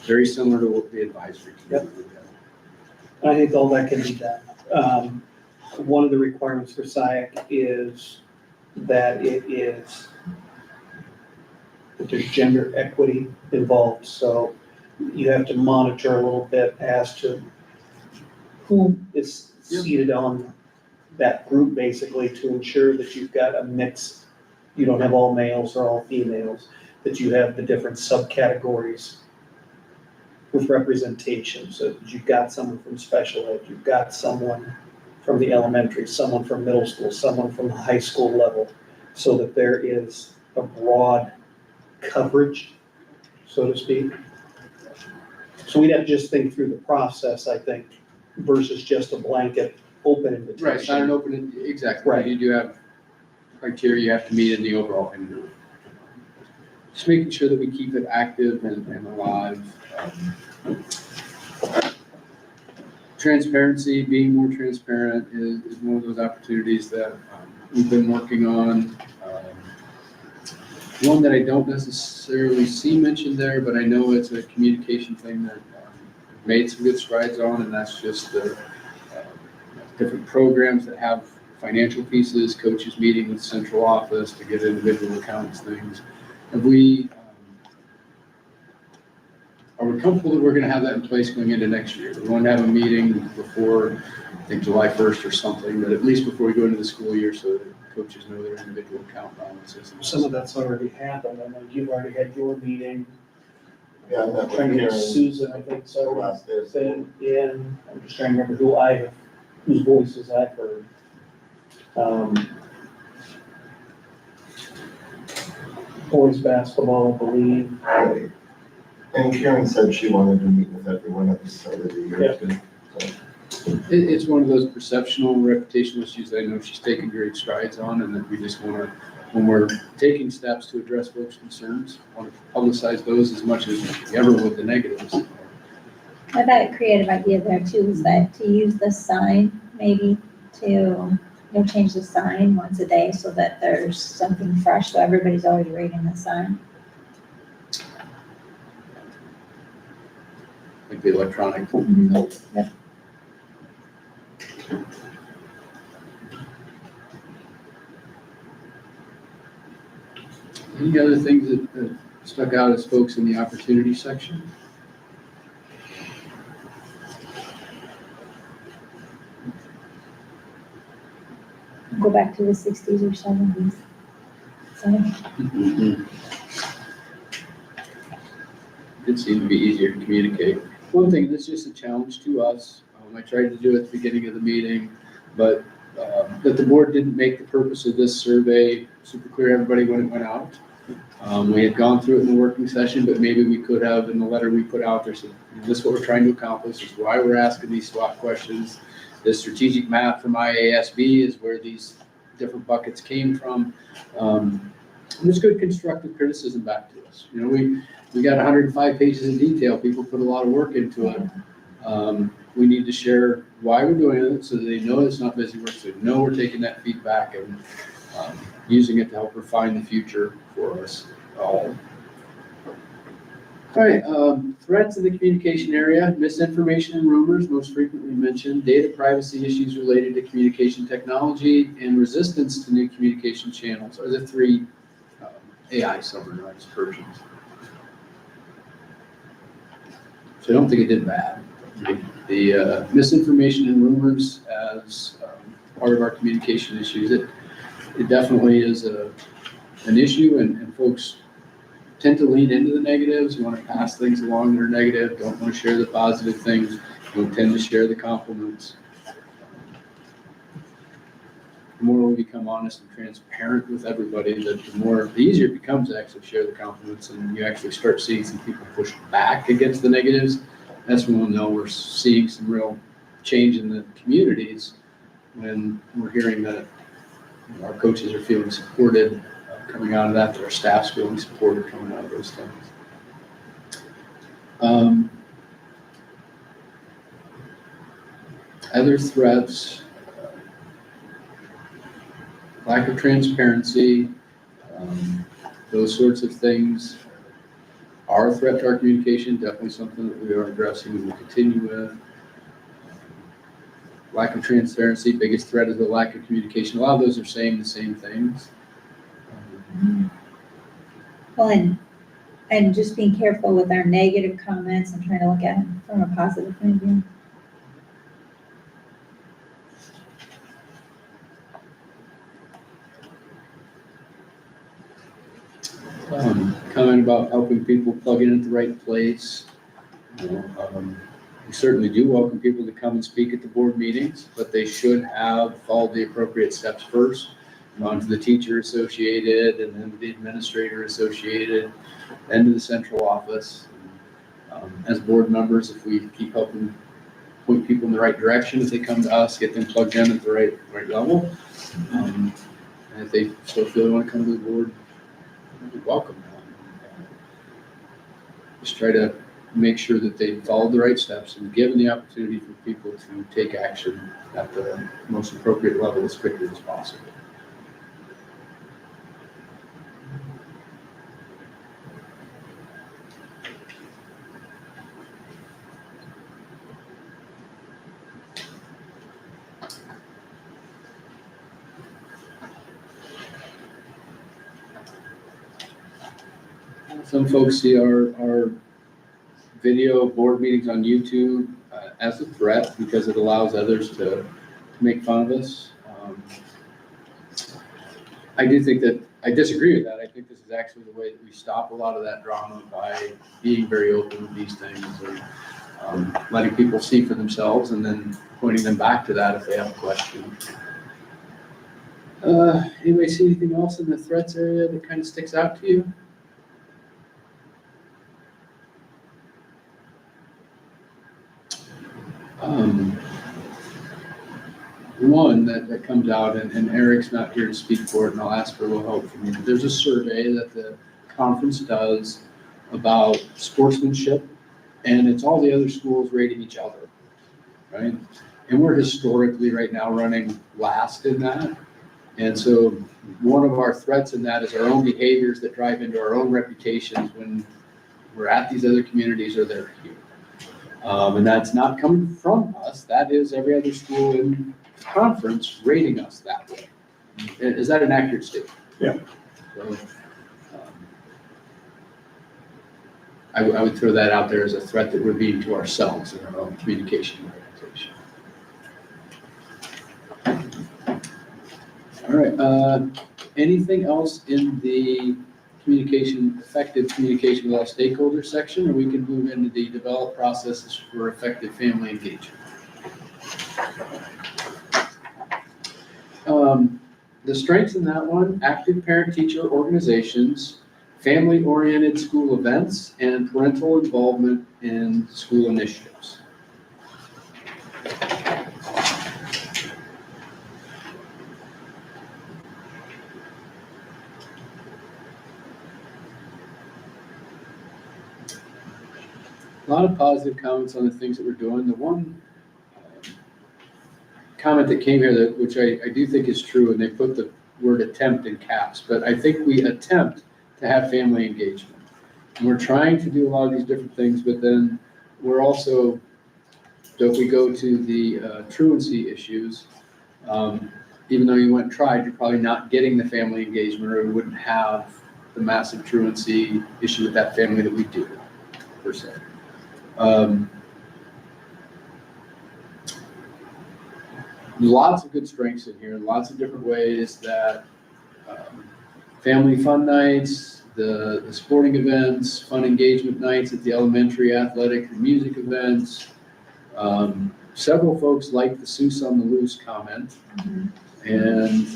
Very similar to what the advisory committee would do. And I think all that can be done. One of the requirements for SIAC is that that there's gender equity involved. So you have to monitor a little bit as to who is seated on that group, basically, to ensure that you've got a mix. You don't have all males or all females, that you have the different subcategories with representation. So that you've got someone from special ed, you've got someone from the elementary, someone from middle school, someone from the high school level, so that there is a broad coverage, so to speak. So we'd have to just think through the process, I think, versus just a blanket open invitation. Right, it's not an open, exactly. Right. You do have criteria you have to meet in the overall thing. Just making sure that we keep it active and alive. Transparency, being more transparent is one of those opportunities that we've been working on. One that I don't necessarily see mentioned there, but I know it's a communication thing that we've made some good strides on, and that's just the different programs that have financial pieces, coaches meeting with central office to get individual accounts things. Have we, are we comfortable that we're gonna have that in place going into next year? We want to have a meeting before, I think July 1st or something, but at least before we go into the school year so that coaches know their individual account balances. Some of that's already happened. I know you've already had your meeting. Yeah, that Trying to get was Susan, I think, the so. last day. Then, yeah, I'm just trying to remember whose voices I've heard. Boys basketball, I believe. Right. And Karen said she wanted to meet with everyone at the start of the year Yeah. too. It's one of those perceptional and reputational issues that I know she's taken great strides on, and that we just want to, when we're taking steps to address folks' concerns, want to publicize those as much as we ever would the negatives. I thought a creative idea there too is that to use the sign, maybe to, change the sign once a day so that there's something fresh, so everybody's always reading the sign. Like the electronic. Yep. Any other things that stuck out as folks in the opportunity section? Go back to the 60s or 70s. So, It seemed to be easier to communicate. One thing that's just a challenge to us, I tried to do it at the beginning of the meeting, but that the board didn't make the purpose of this survey super clear to everybody when it went out. We had gone through it in the working session, but maybe we could have, in the letter we put out there, said, this is what we're trying to accomplish, this is why we're asking these SWOT questions. This strategic map from IASB is where these different buckets came from. And there's good constructive criticism back to us. We got 105 pages of detail. People put a lot of work into it. We need to share why we're doing it so that they know it's not busy work, so they know we're taking that feedback and using it to help refine the future for us all. All right, threats in the communication area, misinformation and rumors most frequently mentioned, data privacy issues related to communication technology, and resistance to new communication channels are the three AI summarized versions. So I don't think it did bad. The misinformation and rumors as part of our communication issues, it definitely is an issue, and folks tend to lean into the negatives, want to pass things along that are negative, don't want to share the positive things, don't tend to share the compliments. The more we become honest and transparent with everybody, the easier it becomes to actually share the compliments, and you actually start seeing some people push back against the negatives. That's when we'll know we're seeing some real change in the communities, when we're hearing that our coaches are feeling supported coming out of that our staff's feeling supported coming out of those things. Other threats, lack of transparency, those sorts of things are a threat to our communication, definitely something that we are addressing and will continue with. Lack of transparency, biggest threat is the lack of communication. A lot of those are saying the same things. well, and just being careful with our negative comments and trying to look at them from a positive point of view. Comment about helping people plug in at the right place. We certainly do welcome people to come and speak at the board meetings, but they should have followed the appropriate steps first, gone to the teacher associated, and then the administrator associated, then to the central office. As board members, if we keep helping point people in the right direction, if they come to us, get them plugged in at the right level. And if they still feel they want to come to the board, we welcome them. Just try to make sure that they follow the right steps and given the opportunity for people to take action at the most appropriate level as quickly as possible. Some folks see our video board meetings on YouTube as a threat because it allows others to make fun of us. I do think that, I disagree with that. I think this is actually the way that we stop a lot of that drama by being very open with these things and letting people see for themselves and then pointing them back to that if they have a question. Anybody see anything else in the threats area that kind of sticks out to you? One that comes out, and Eric's not here to speak for it, and I'll ask for a little help from you. There's a survey that the conference does about sportsmanship, and it's all the other schools rating each other, right? And we're historically right now running last in that. And so one of our threats in that is our own behaviors that drive into our own reputations when we're at these other communities or they're here. And that's not coming from us. That is every other school in the conference rating us that way. Is that an accurate statement? Yeah. So, I would throw that out there as a threat that we're being to ourselves in our own communication and reputation. All right. Anything else in the effective communication with all stakeholders section, or we can move into the develop processes for effective family engagement. The strengths in that one: active parent-teacher organizations, family-oriented school events, and parental involvement in school initiatives. A lot of positive comments on the things that we're doing. The one comment that came here which I do think is true, and they put the word attempt in caps, but I think we attempt to have family engagement. And we're trying to do a lot of these different things, but then we're also, so if we go to the truancy issues, even though you went and tried, you're probably not getting the family engagement, or we wouldn't have the massive truancy issue with that family that we do, per se. Lots of good strengths in here, lots of different ways that family fun nights, the sporting events, fun engagement nights at the elementary athletic and music events. Several folks like the Seuss on the Loose comment, and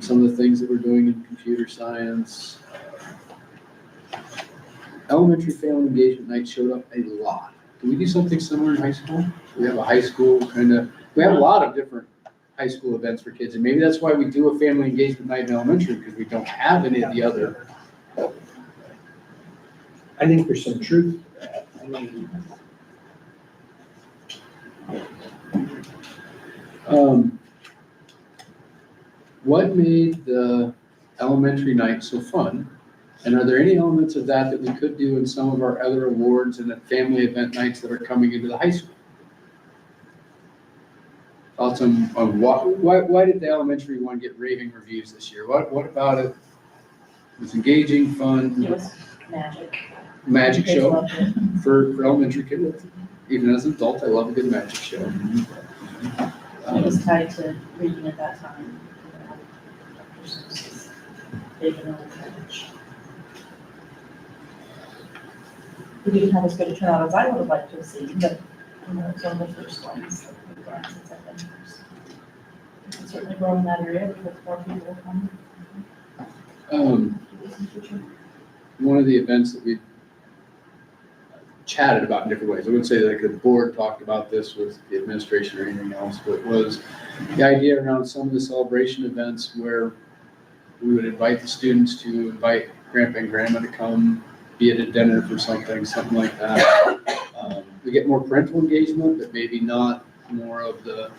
some of the things that we're doing in computer science. Elementary family engagement night showed up a lot. Do we do something similar in high school? We have a high school we have a lot of different high school events for kids, and maybe that's why we do a family engagement night in elementary, because we don't have any of the other. I think there's some truth to that. I mean, What made the elementary night so fun? And are there any elements of that we could do in some of our other awards and the family event nights that are coming into the high school? Thoughts on why did the elementary one get raving reviews this year? What about it? It was engaging, fun. It was magic. Magic Kids show loved it. for elementary kids. Even as an adult, I love a good magic show. It was tied to reading at that time. Big and much. We didn't have as good a turnout as I would have liked to have seen, but it's one of the first ones that we've done since I've been here. So we can certainly grow in that area because more people will come. One of the events that we chatted about in different ways. I wouldn't say that like the board talked about this with the administration or anything else, but was the idea around some of the celebration events where we would invite the students to invite grandpa and grandma to come, be at a dinner for something like that. We get more parental engagement, but maybe not more of the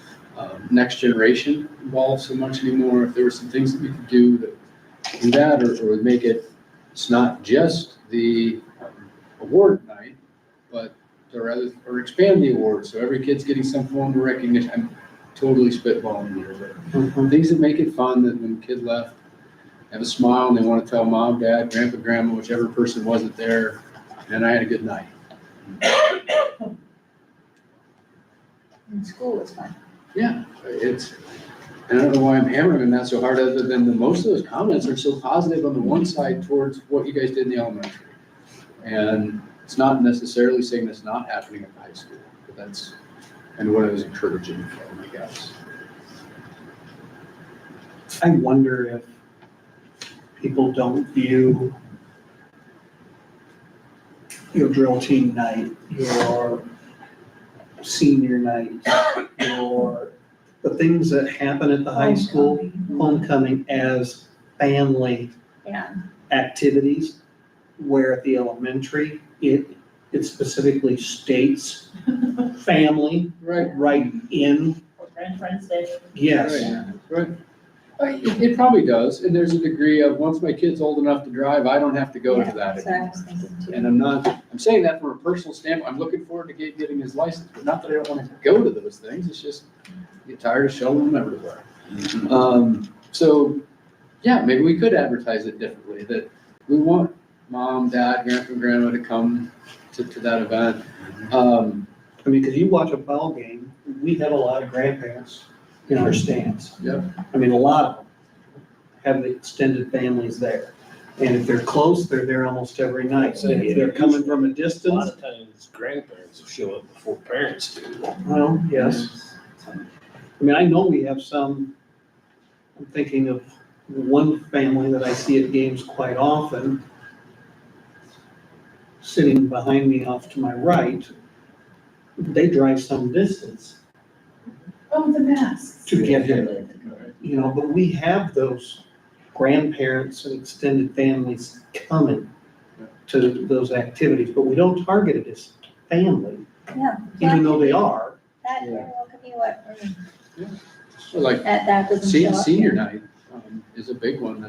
next generation involved so much anymore. If there were some things that we could do that or would make it, it's not just the award night, but or expand the awards, so every kid's getting some form of recognition. I'm totally spitballing here, but things that make it fun, that when the kid left, have a smile and they want to tell mom, dad, grandpa, grandma, whichever person wasn't there, and I had a good night. And school was fun. Yeah, and I don't know why I'm hammering on that so hard, other than most of those comments are so positive on the one side towards what you guys did in the elementary. And it's not necessarily saying that's not happening at the high school, but that's kind of what I was encouraging from, I guess. I wonder if people don't view your drill team night, your senior night, the things that happen at the high school, homecoming, as family Yeah. activities, where at the elementary, it specifically states family right in. Or Friends Day. Yes. Right. It probably does, and there's a degree of, once my kid's old enough to drive, I don't have to go to that That's what I anymore. was thinking too. And I'm saying that from a personal standpoint. I'm looking forward to getting his license, but not that I don't want to go to those things. It's just, I get tired of showing them everywhere. So, yeah, maybe we could advertise it differently, that we want mom, dad, grandpa, and grandma to come to that event. I mean, because you watch a ball game, we have a lot of grandparents in our stands. Yep. I mean, a lot of them have the extended families there. And if they're close, they're there almost every night. So if they're coming from a A lot distance, of times grandparents will show up before parents do. well, yes. I mean, I know we have some, I'm thinking of one family that I see at games quite often, sitting behind me off to my right. They drive some distance Oh, the masks. to get here, but we have those grandparents and extended families coming to those activities, but we don't target it as family, Yeah. even though they are. That, well, could be what, So like that doesn't show up. senior night is a big one.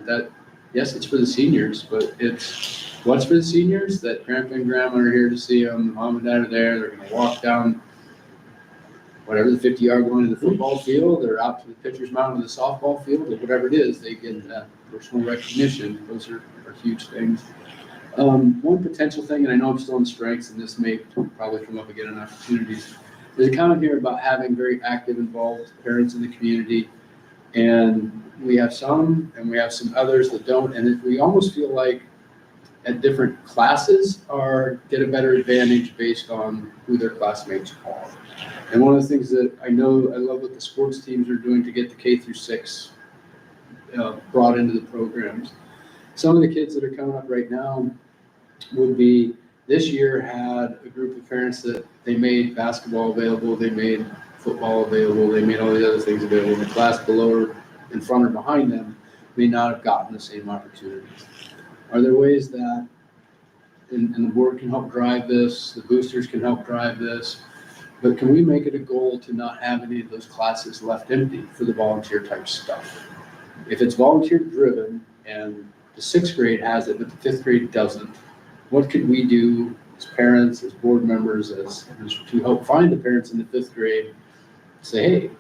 Yes, it's for the seniors, but what's for the seniors? That grandpa and grandma are here to see them, mom and dad are there, they're gonna walk down whatever the 50-yard line to the football field, or out to the pitcher's mound of the softball field, or whatever it is, they get that personal recognition. Those are huge things. One potential thing, and I know I'm still in strengths, and this may probably come up again in opportunities, there's a comment here about having very active, involved parents in the community. And we have some, and we have some others that don't, and we almost feel like at different classes get a better advantage based on who their classmates are. And one of the things that I love what the sports teams are doing to get the K through 6 brought into the programs. Some of the kids that are coming up right now would be, this year had a group of parents that they made basketball available, they made football available, they made all the other things available. The class below or in front or behind them may not have gotten the same opportunities. Are there ways that, and the board can help drive this, the boosters can help drive this, but can we make it a goal to not have any of those classes left empty for the volunteer type stuff? If it's volunteer driven and the 6th grade has it, but the 5th grade doesn't, what could we do as parents, as board members, as to help find the parents in the 5th grade, say, hey,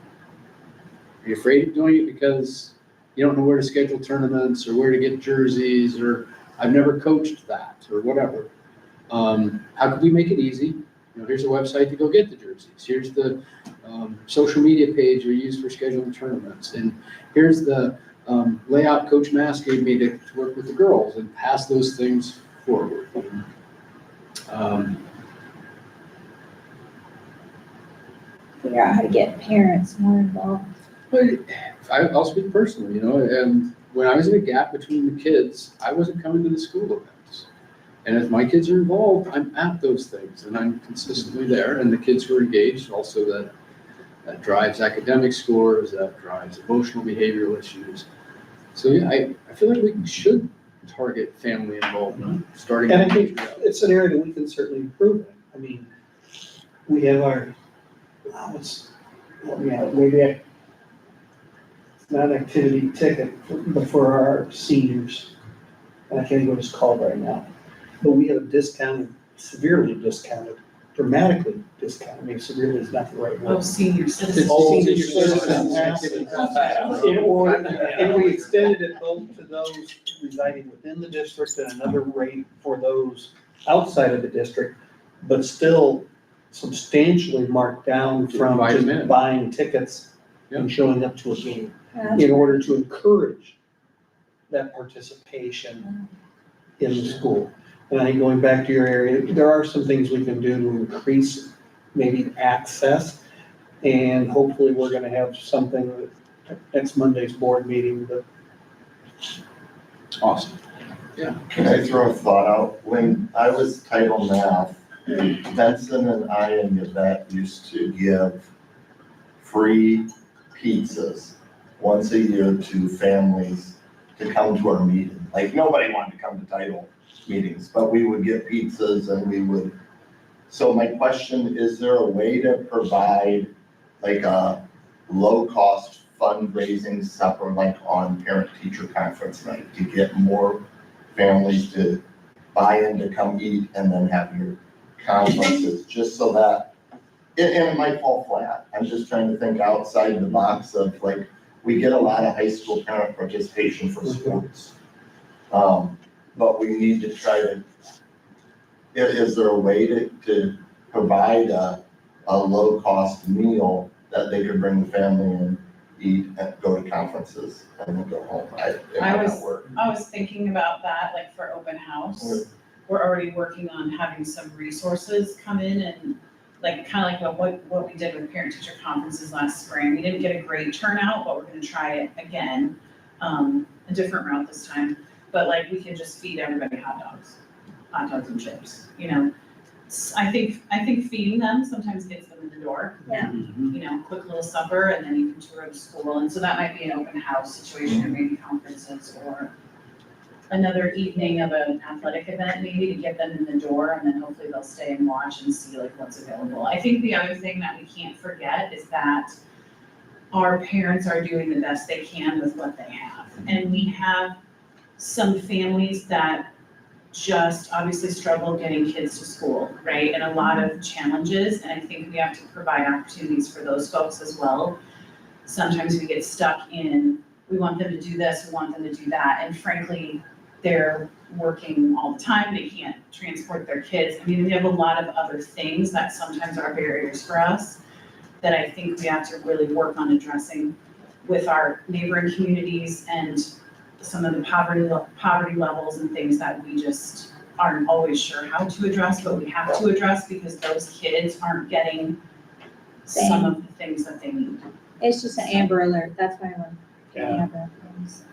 are you afraid of doing it because you don't know where to schedule tournaments or where to get jerseys, or I've never coached that, or whatever. How could we make it easy? Here's a website to go get the jerseys. Here's the social media page we use for scheduling tournaments. And here's the layout Coach Mass gave me to work with the girls, and pass those things forward. Figure out how to get parents more involved. But I'll speak personally, and when I was in a gap between the kids, I wasn't coming to the school events. And if my kids are involved, I'm at those things and I'm consistently there. And the kids who are engaged, also that drives academic scores, that drives emotional behavioral issues. So yeah, I feel like we should target family involvement, starting. And I think it's an area that we can certainly improve in. I mean, we have our, maybe it's not an activity ticket, but for our seniors. And I can't even what it's called right now. But we have discounted, severely discounted, dramatically discounted. I mean, severely is not the right Oh, word. senior citizens. Senior citizens. And we extended it both to those residing within the district and another rate for those outside of the district, but still substantially marked down from Invite 'em just in. buying tickets and showing up to a game Yeah. in order to encourage that participation in the school. And I think going back to your area, there are some things we can do to increase maybe access. And hopefully we're gonna have something at next Monday's board meeting that Awesome. Can I throw a thought out? When I was title math, Benson and I and Yvette used to give free pizzas once a year to families to come to our meeting. Like, nobody wanted to come to title meetings, but we would get pizzas and we would. So my question, is there a way to provide like a low-cost fundraising supper like on parent-teacher conference night to get more families to buy in to come eat and then have your conferences, just so that, and it might fall flat. I'm just trying to think outside the box of like, we get a lot of high school parent participation for sports. But we need to try to, is there a way to provide a low-cost meal that they could bring the family and eat and go to conferences and then go home? It might not work. I was thinking about that, like for open house. We're already working on having some resources come in and like, kind of like what we did with parent-teacher conferences last spring. We didn't get a great turnout, but we're gonna try it again, a different route this time. But like, we can just feed everybody hot dogs and chips, you know? I think feeding them sometimes gets them in the door. Yeah. You know, quick little supper and then you can tour the school. And so that might be an open house situation or maybe conferences or another evening of an athletic event maybe to get them in the door and then hopefully they'll stay and watch and see like what's available. I think the other thing that we can't forget is that our parents are doing the best they can with what they have. And we have some families that just obviously struggle getting kids to school, right? And a lot of challenges, and I think we have to provide opportunities for those folks as well. Sometimes we get stuck in, we want them to do this, we want them to do that, and frankly, they're working all the time, they can't transport their kids. I mean, we have a lot of other things that sometimes are barriers for us that I think we have to really work on addressing with our neighboring communities and some of the poverty levels and things that we just aren't always sure how to address, but we have to address because those kids aren't getting some of the things that they need. It's just an Amber Alert, that's why we're getting Amber things.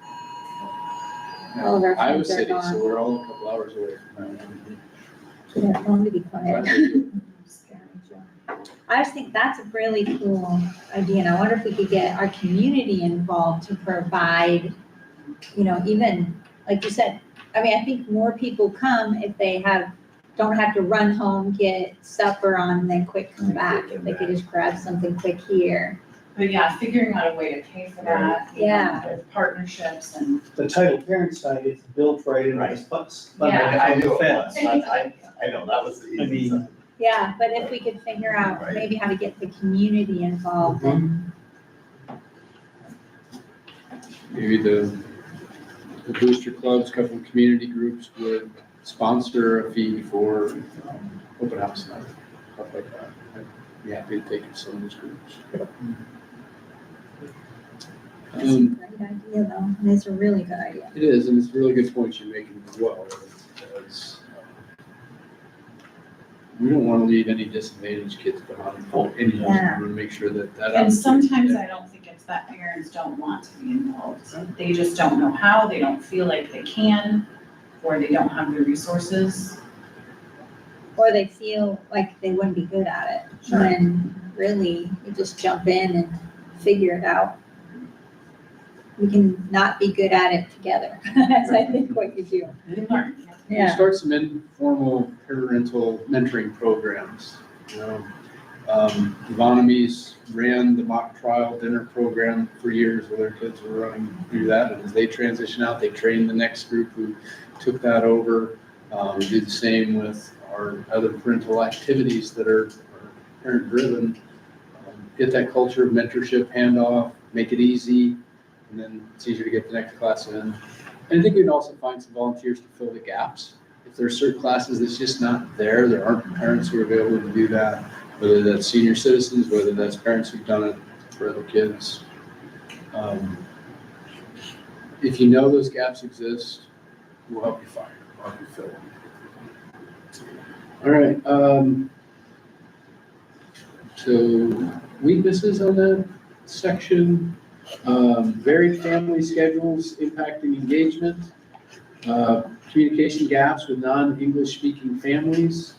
All of our Iowa friends are City, so gone. we're all a couple hours away from that. We don't want to be quiet. I just think that's a really cool idea, and I wonder if we could get our community involved to provide, you know, even, like you said, I mean, I think more people come if they don't have to run home, get supper on, and then quick come back. If they could just grab something quick here. But yeah, figuring out a way to pay for that. you know, Yeah. With partnerships and. the title parent side is built right into this bus. Yeah. I knew it Fence. was, I know, that was the I easy mean, side. Yeah, but if we could figure out Right. maybe how to get the community involved and, Maybe the booster clubs, couple of community groups would sponsor a fee for open house night, stuff like that. I'd be happy to take some of those groups. that's a great idea though, and it's a really good idea. It is, and it's a really good point you're making as well, because we don't want to leave any disadvantaged kids behind. And we Yeah. want to make sure that. And sometimes I don't think it's that parents don't want to be involved. They just don't know how, they don't feel like they can. or they don't have the resources. Or they feel like they wouldn't be good at it. Sure. When really, you just jump in and figure it out. We can not be good at it together, that's I think what you do. You learn. We start some informal parental mentoring programs, you know. Evonomies ran the mock trial dinner program for years where their kids were running through that. And as they transition out, they train the next group who took that over. We do the same with our other parental activities that are parent driven. Get that culture of mentorship handoff, make it easy, and then it's easier to get the next class in. And I think we'd also find some volunteers to fill the gaps. If there are certain classes that's just not there aren't parents who are available to do that, whether that's senior citizens, whether that's parents who've done it for other kids. If you know those gaps exist, we'll help you find them, we'll help you fill them. All right, so weaknesses on that section, varied family schedules impacting engagement, communication gaps with non-English speaking families,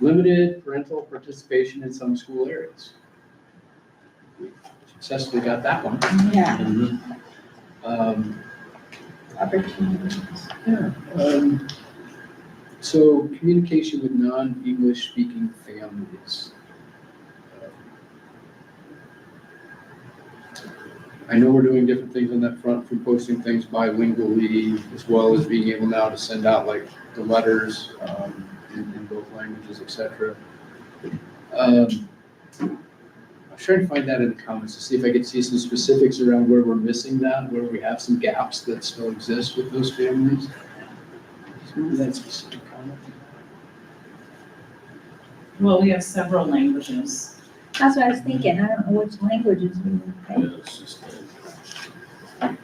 limited parental participation in some school areas. We successfully got that one. Yeah, Um, opportunities. So communication with non-English speaking families. I know we're doing different things on that front, from posting things bilingually, as well as being able now to send out like the letters in both languages, et cetera. I was trying to find that in the comments to see if I could see some specifics around where we're missing that, where we have some gaps that still exist with those families. Remember that specific comment? Well, we have several languages. That's what I was thinking, I don't know which languages we would Yeah, pick. it's just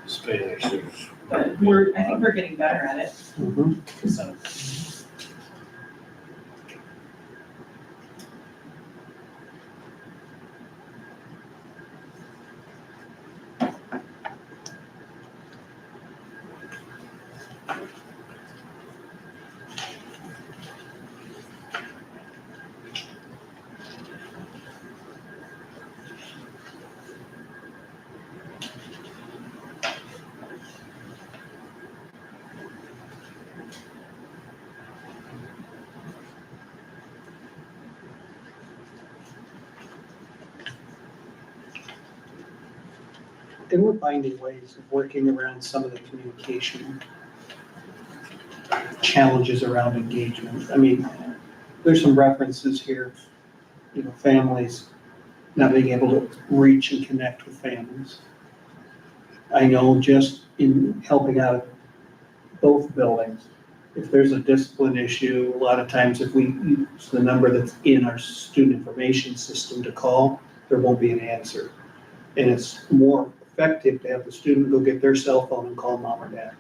Spanish, there's. But I think we're getting better at it. So, And we're finding ways of working around some of the communication challenges around engagement. I mean, there's some references here, you know, families not being able to reach and connect with families. I know just in helping out both buildings, if there's a discipline issue, a lot of times if we use the number that's in our student information system to call, there won't be an answer. And it's more effective to have the student go get their cell phone and call mom or dad,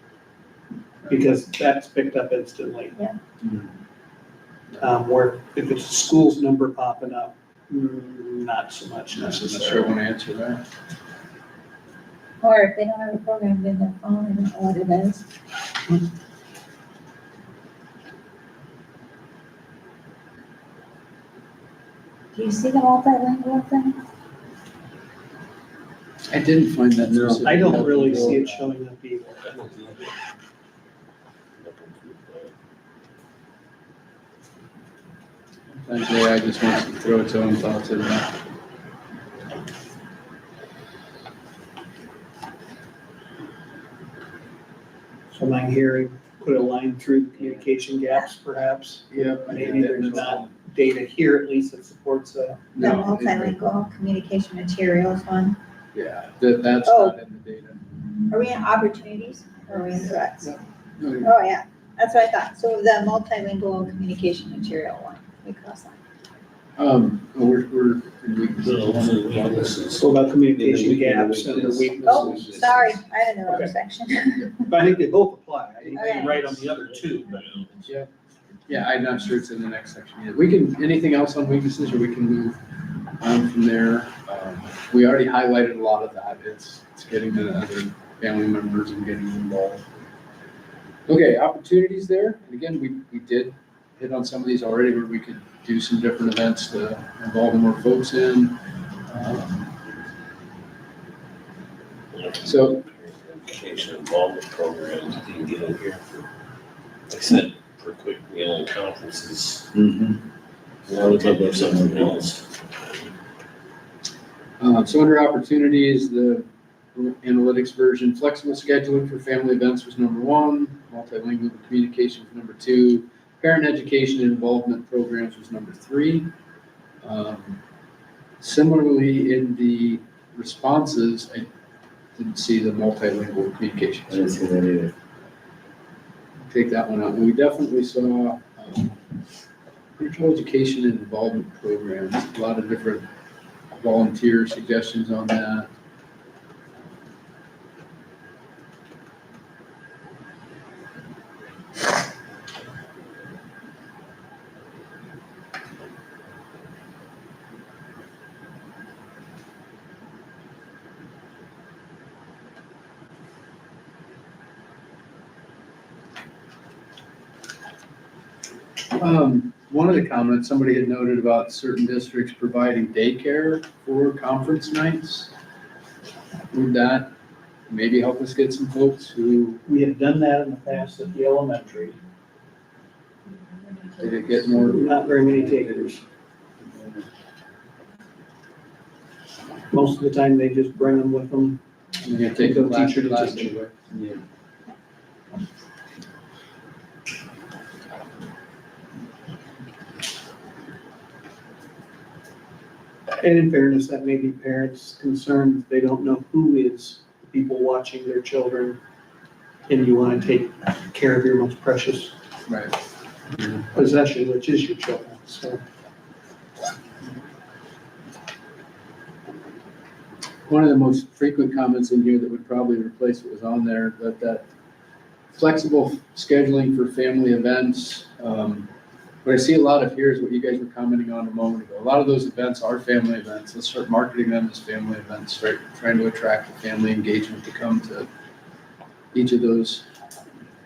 because that's picked up instantly. Yeah. Where if it's a school's number popping up, not so much I'm not sure I necessarily. want to answer that. Or if they don't have a program in their phone, I don't know what it is. Do you see the multilingual thing? I didn't find that. No, specific. I don't really see it showing up either. Sometimes AI just wants to throw its own thoughts in there. So am I hearing, put a line through the communication gaps perhaps? Yep. Maybe there's not data here at least that supports that. The No, multilingual communication materials one. yeah, that's Oh. not in the data. Are we in opportunities or are we in threats? No, Oh, yeah, that's what I thought. So the multilingual communication material one, we cross that. we're in weaknesses. So about communication And the gaps and the weakness. Oh, weaknesses. sorry, I had another Okay. section. But I think they both apply. I think Okay. you're right on the other two, but. Yeah, I'm not sure it's in the next section yet. We can, anything else on weaknesses, or we can move on from there. We already highlighted a lot of that. It's getting to other family members and getting involved. Okay, opportunities there, and again, we did hit on some of these already where we could do some different events to involve more folks in. So, Education involvement programs, you can get in here for, like I said, for quick meal and conferences. Now we talk about something else. so under opportunities, the analytics version, flexible scheduling for family events was number 1, multilingual communication was number 2, parent education and involvement programs was number 3. Similarly, in the responses, I didn't see the multilingual communication. I didn't see that either. Take that one out. And we definitely saw virtual education and involvement programs, a lot of different volunteer suggestions on that. One of the comments, somebody had noted about certain districts providing daycare for conference nights. Would that maybe help us get some folks who, We have done that in the past at the elementary. did it get more? Not very many takers. Most of the time, they just bring them with them. You're gonna take the class Teacher to class teacher. anyway. Yeah. And in fairness, that may be parents concerned, they don't know who is the people watching their children. And you want to take care of your most precious Right. possession, which is your children, so. One of the most frequent comments in here that would probably replace what was on there, that flexible scheduling for family events. What I see a lot of here is what you guys were commenting on a moment ago. A lot of those events are family events. Let's start marketing them as family events, right? Trying to attract the family engagement to come to each of those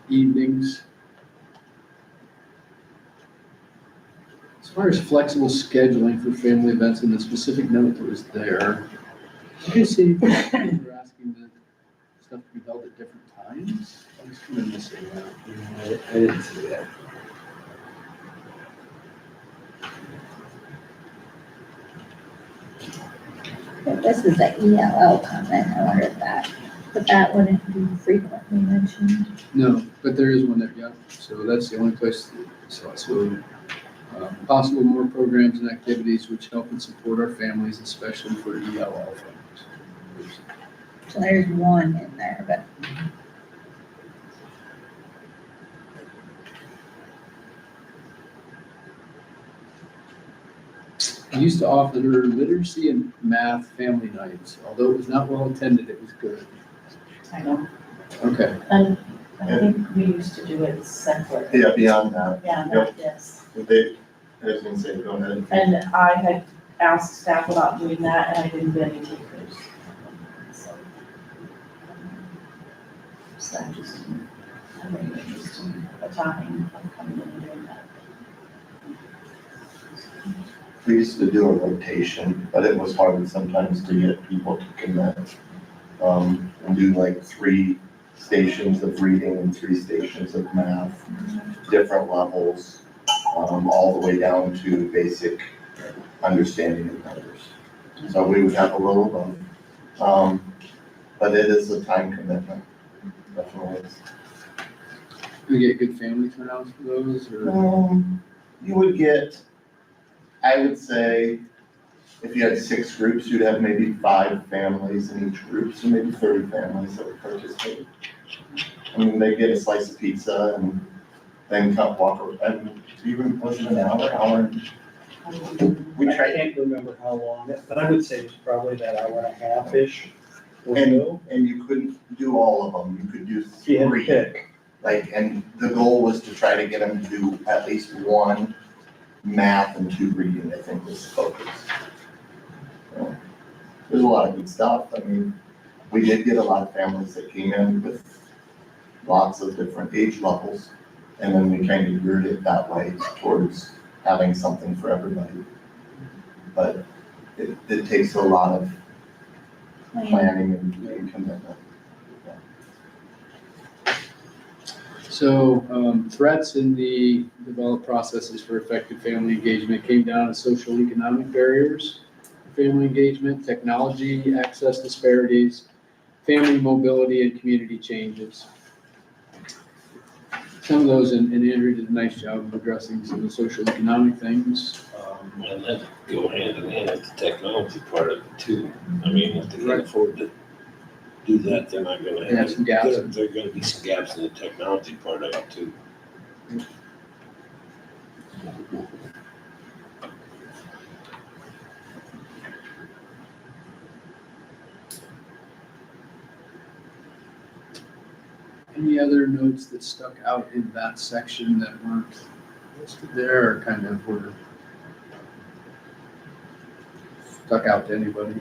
evenings. As far as flexible scheduling for family events and the specific note that was there, you see, we're asking that stuff to be held at different times. I was kind of missing that. I didn't see that. This is the ELL comment, I wonder if that wouldn't be frequently mentioned. No, but there is one there, yeah. So that's the only place, so possible more programs and activities which help and support our families, especially for ELL families. So there's one in there, but We used to offer literacy and math family nights. Although it was not well attended, it was good. I know, Okay, and I think we used to do it separate. Yeah, beyond that, Yeah, that, yes. they, I was gonna say, go ahead. And I had asked staff about doing that, and I didn't get any takers. So staff just didn't have any interest in a time of coming in and doing that. We used to do a rotation, but it was hard sometimes to get people to commit. And do like 3 stations of reading and 3 stations of math, different levels, all the way down to basic understanding of numbers. So we would have a little of both. But it is a time commitment, definitely. we get good family turnouts for those, or? You would get, I would say, if you had 6 groups, you'd have maybe 5 families in each group, so maybe 30 families that would participate. I mean, they get a slice of pizza and then walk around, and even, was it an hour? We I tried, can't remember how long, but I would say it's probably that hour and a half-ish or and, so. and you couldn't do all of them, you could do You had to 3. pick. Like, and the goal was to try to get them to do at least 1 math and 2 reading, I think was the focus. So, there's a lot of good stuff. I mean, we did get a lot of families that came in with lots of different age levels. And then we kind of geared it that way towards having something for everybody. But it takes a lot of planning and commitment. So threats in the developed processes for effective family engagement came down to social economic barriers, for family engagement, technology, access disparities, family mobility, and community changes. Some of those, and Andrew did a nice job of addressing some of the social economic things. And that go hand in hand with the technology part of it too. I mean, if they can afford to do that, they're not gonna Have have, some gaps. there are gonna be some gaps in the technology part of it too. Any other notes that stuck out in that section that weren't listed there, or kind of were stuck out to anybody?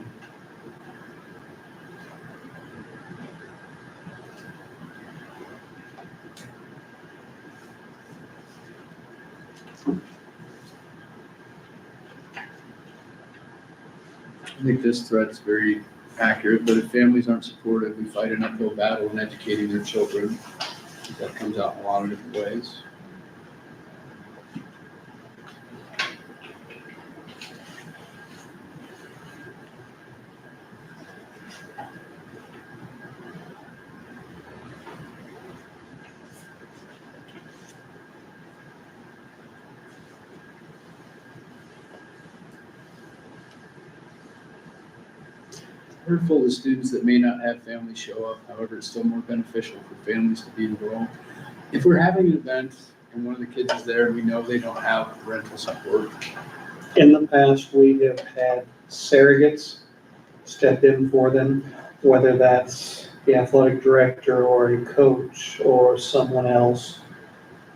I think this thread's very accurate, but if families aren't supported, we fight an uphill battle in educating their children. That comes out in a lot of different ways. We're full of students that may not have families show up. However, it's still more beneficial for families to be involved. If we're having an event and one of the kids is there, we know they don't have parental support. In the past, we have had surrogates step in for them, whether that's the athletic director or a coach or someone else.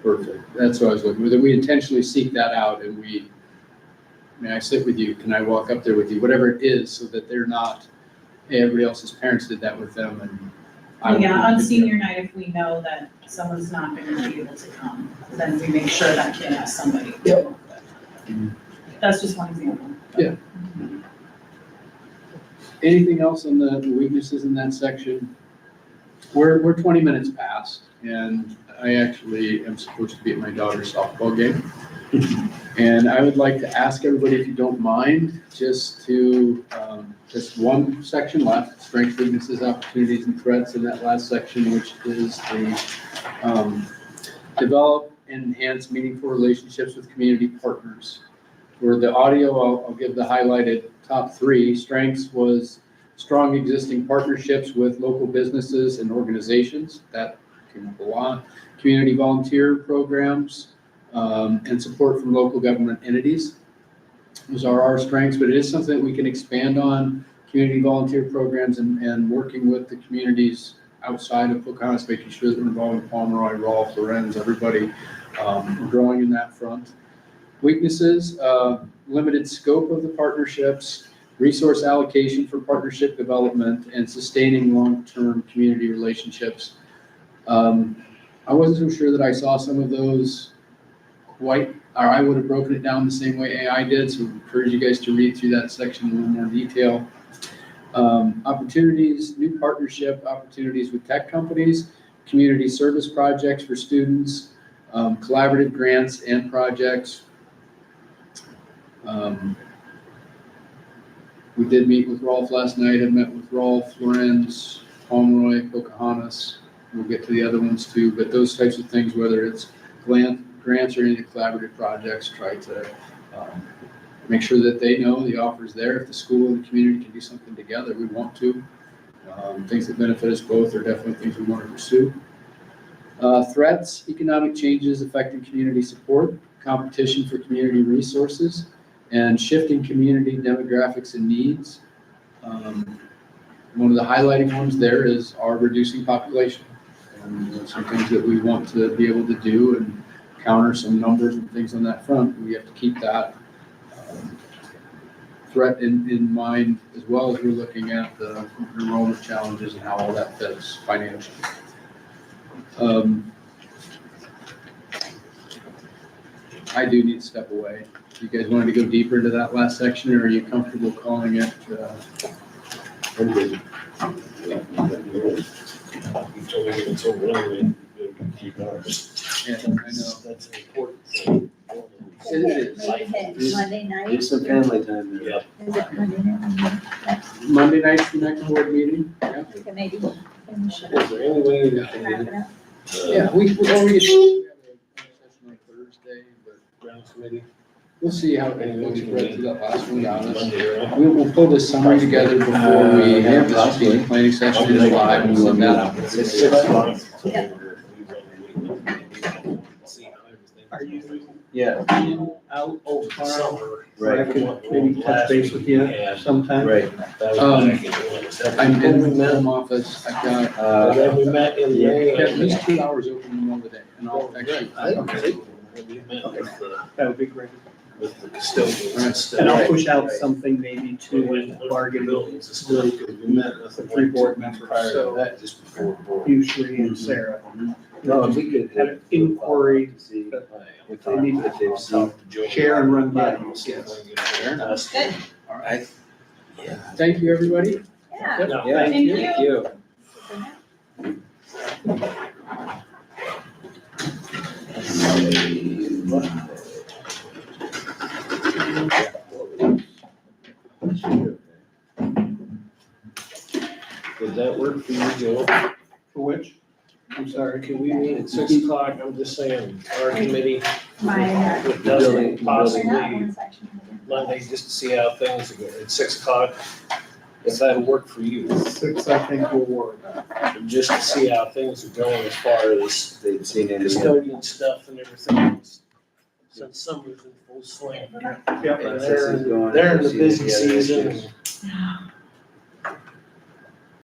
Perfect. That's what I was looking for. That we intentionally seek that out and may I sit with you? Can I walk up there with you? Whatever it is, so that they're not, hey, everybody else's parents did that with them and I Yeah, won't on do senior night, if we know that someone's not gonna be able to come, then we make sure that kid has somebody. to Yep. work with. That's just one example. Yeah. Anything else on the weaknesses in that section? We're 20 minutes past, and I actually am supposed to be at my daughter's softball game. And I would like to ask everybody, if you don't mind, just to, just one section left, strengths, weaknesses, opportunities, and threats in that last section, which is the develop and enhance meaningful relationships with community partners. For the audio, I'll give the highlighted top three. Strengths was strong existing partnerships with local businesses and organizations. That came up a lot. Community volunteer programs, and support from local government entities. Those are our strengths, but it is something that we can expand on. Community volunteer programs and working with the communities outside of Pocahontas, making sure that we're involved in Pomeroy, Rolfe, Lorenz, everybody, growing in that front. Weaknesses, limited scope of the partnerships, resource allocation for partnership development, and sustaining long-term community relationships. I wasn't so sure that I saw some of those quite, or I would have broken it down the same way AI did, so I encourage you guys to read through that section in a little more detail. Opportunities, new partnership opportunities with tech companies, community service projects for students, collaborative grants and projects. We did meet with Rolfe last night. I met with Rolfe, Lorenz, Pomeroy, Pocahontas. We'll get to the other ones too, but those types of things, whether it's grants or any collaborative projects, try to make sure that they know the offer's there. If the school and the community can do something together, we want to. Things that benefit us both are definitely things we want to pursue. Threats, economic changes affecting community support, competition for community resources, and shifting community demographics and needs. One of the highlighting ones there is our reducing population. And some things that we want to be able to do and counter some numbers and things on that front. We have to keep that threat in mind, as well as we're looking at the enrollment challenges and how all that fits financially. I do need to step away. You guys wanted to go deeper into that last section, or are you comfortable calling it? I'm good. You told me it's over anyway, keep ours. Yeah, I know. That's an important thing. It is. Maybe hit Monday night. There's some family time there. Yep. Is it Monday night? Next, Monday night's the next board meeting? Yeah. we can maybe finish it. Is there any way we Wrap can, it up. Yeah, we have a session on Thursday, but grounds committee, we'll see how it goes. We read through that last one, honest. Monday, right? We'll pull this summary together before we have the strategic planning session in July. We'll send that out. It's 6 months. Are you Yeah, in, out, tomorrow? Summer. So I could maybe touch base with you sometime? right. I'm in the home office. I've got, And then we met in Yeah. May. I've got at least 2 hours open in the middle of the day, and I'll actually. We met That would be great. with the custodians and stuff. And I'll Right, push out right. something maybe to bargaining buildings and stuff, because we met with the 3 board members, Prior to so that, just before board. you, Sheree, and Sarah. No, it'd be good. Had an inquiry to see that if they need if they've seen share and run by. Yes. Fair enough. us. Good. All right. Thank you, everybody. Yeah. Yeah, Thank you. Does that work for you, Joe? For which? I'm sorry. Can we meet at 6 o'clock? I'm just saying, our committee My, with building- Dustin they're not possibly one section. Monday, just to see how things go at 6 o'clock. If that'll work for you, 6, I think, will work. just to see how things are going as far as They've seen any. custodian stuff and everything else. Since summer's in full swing. Yep. And Process is going, they're in the see if busy the other season. issues.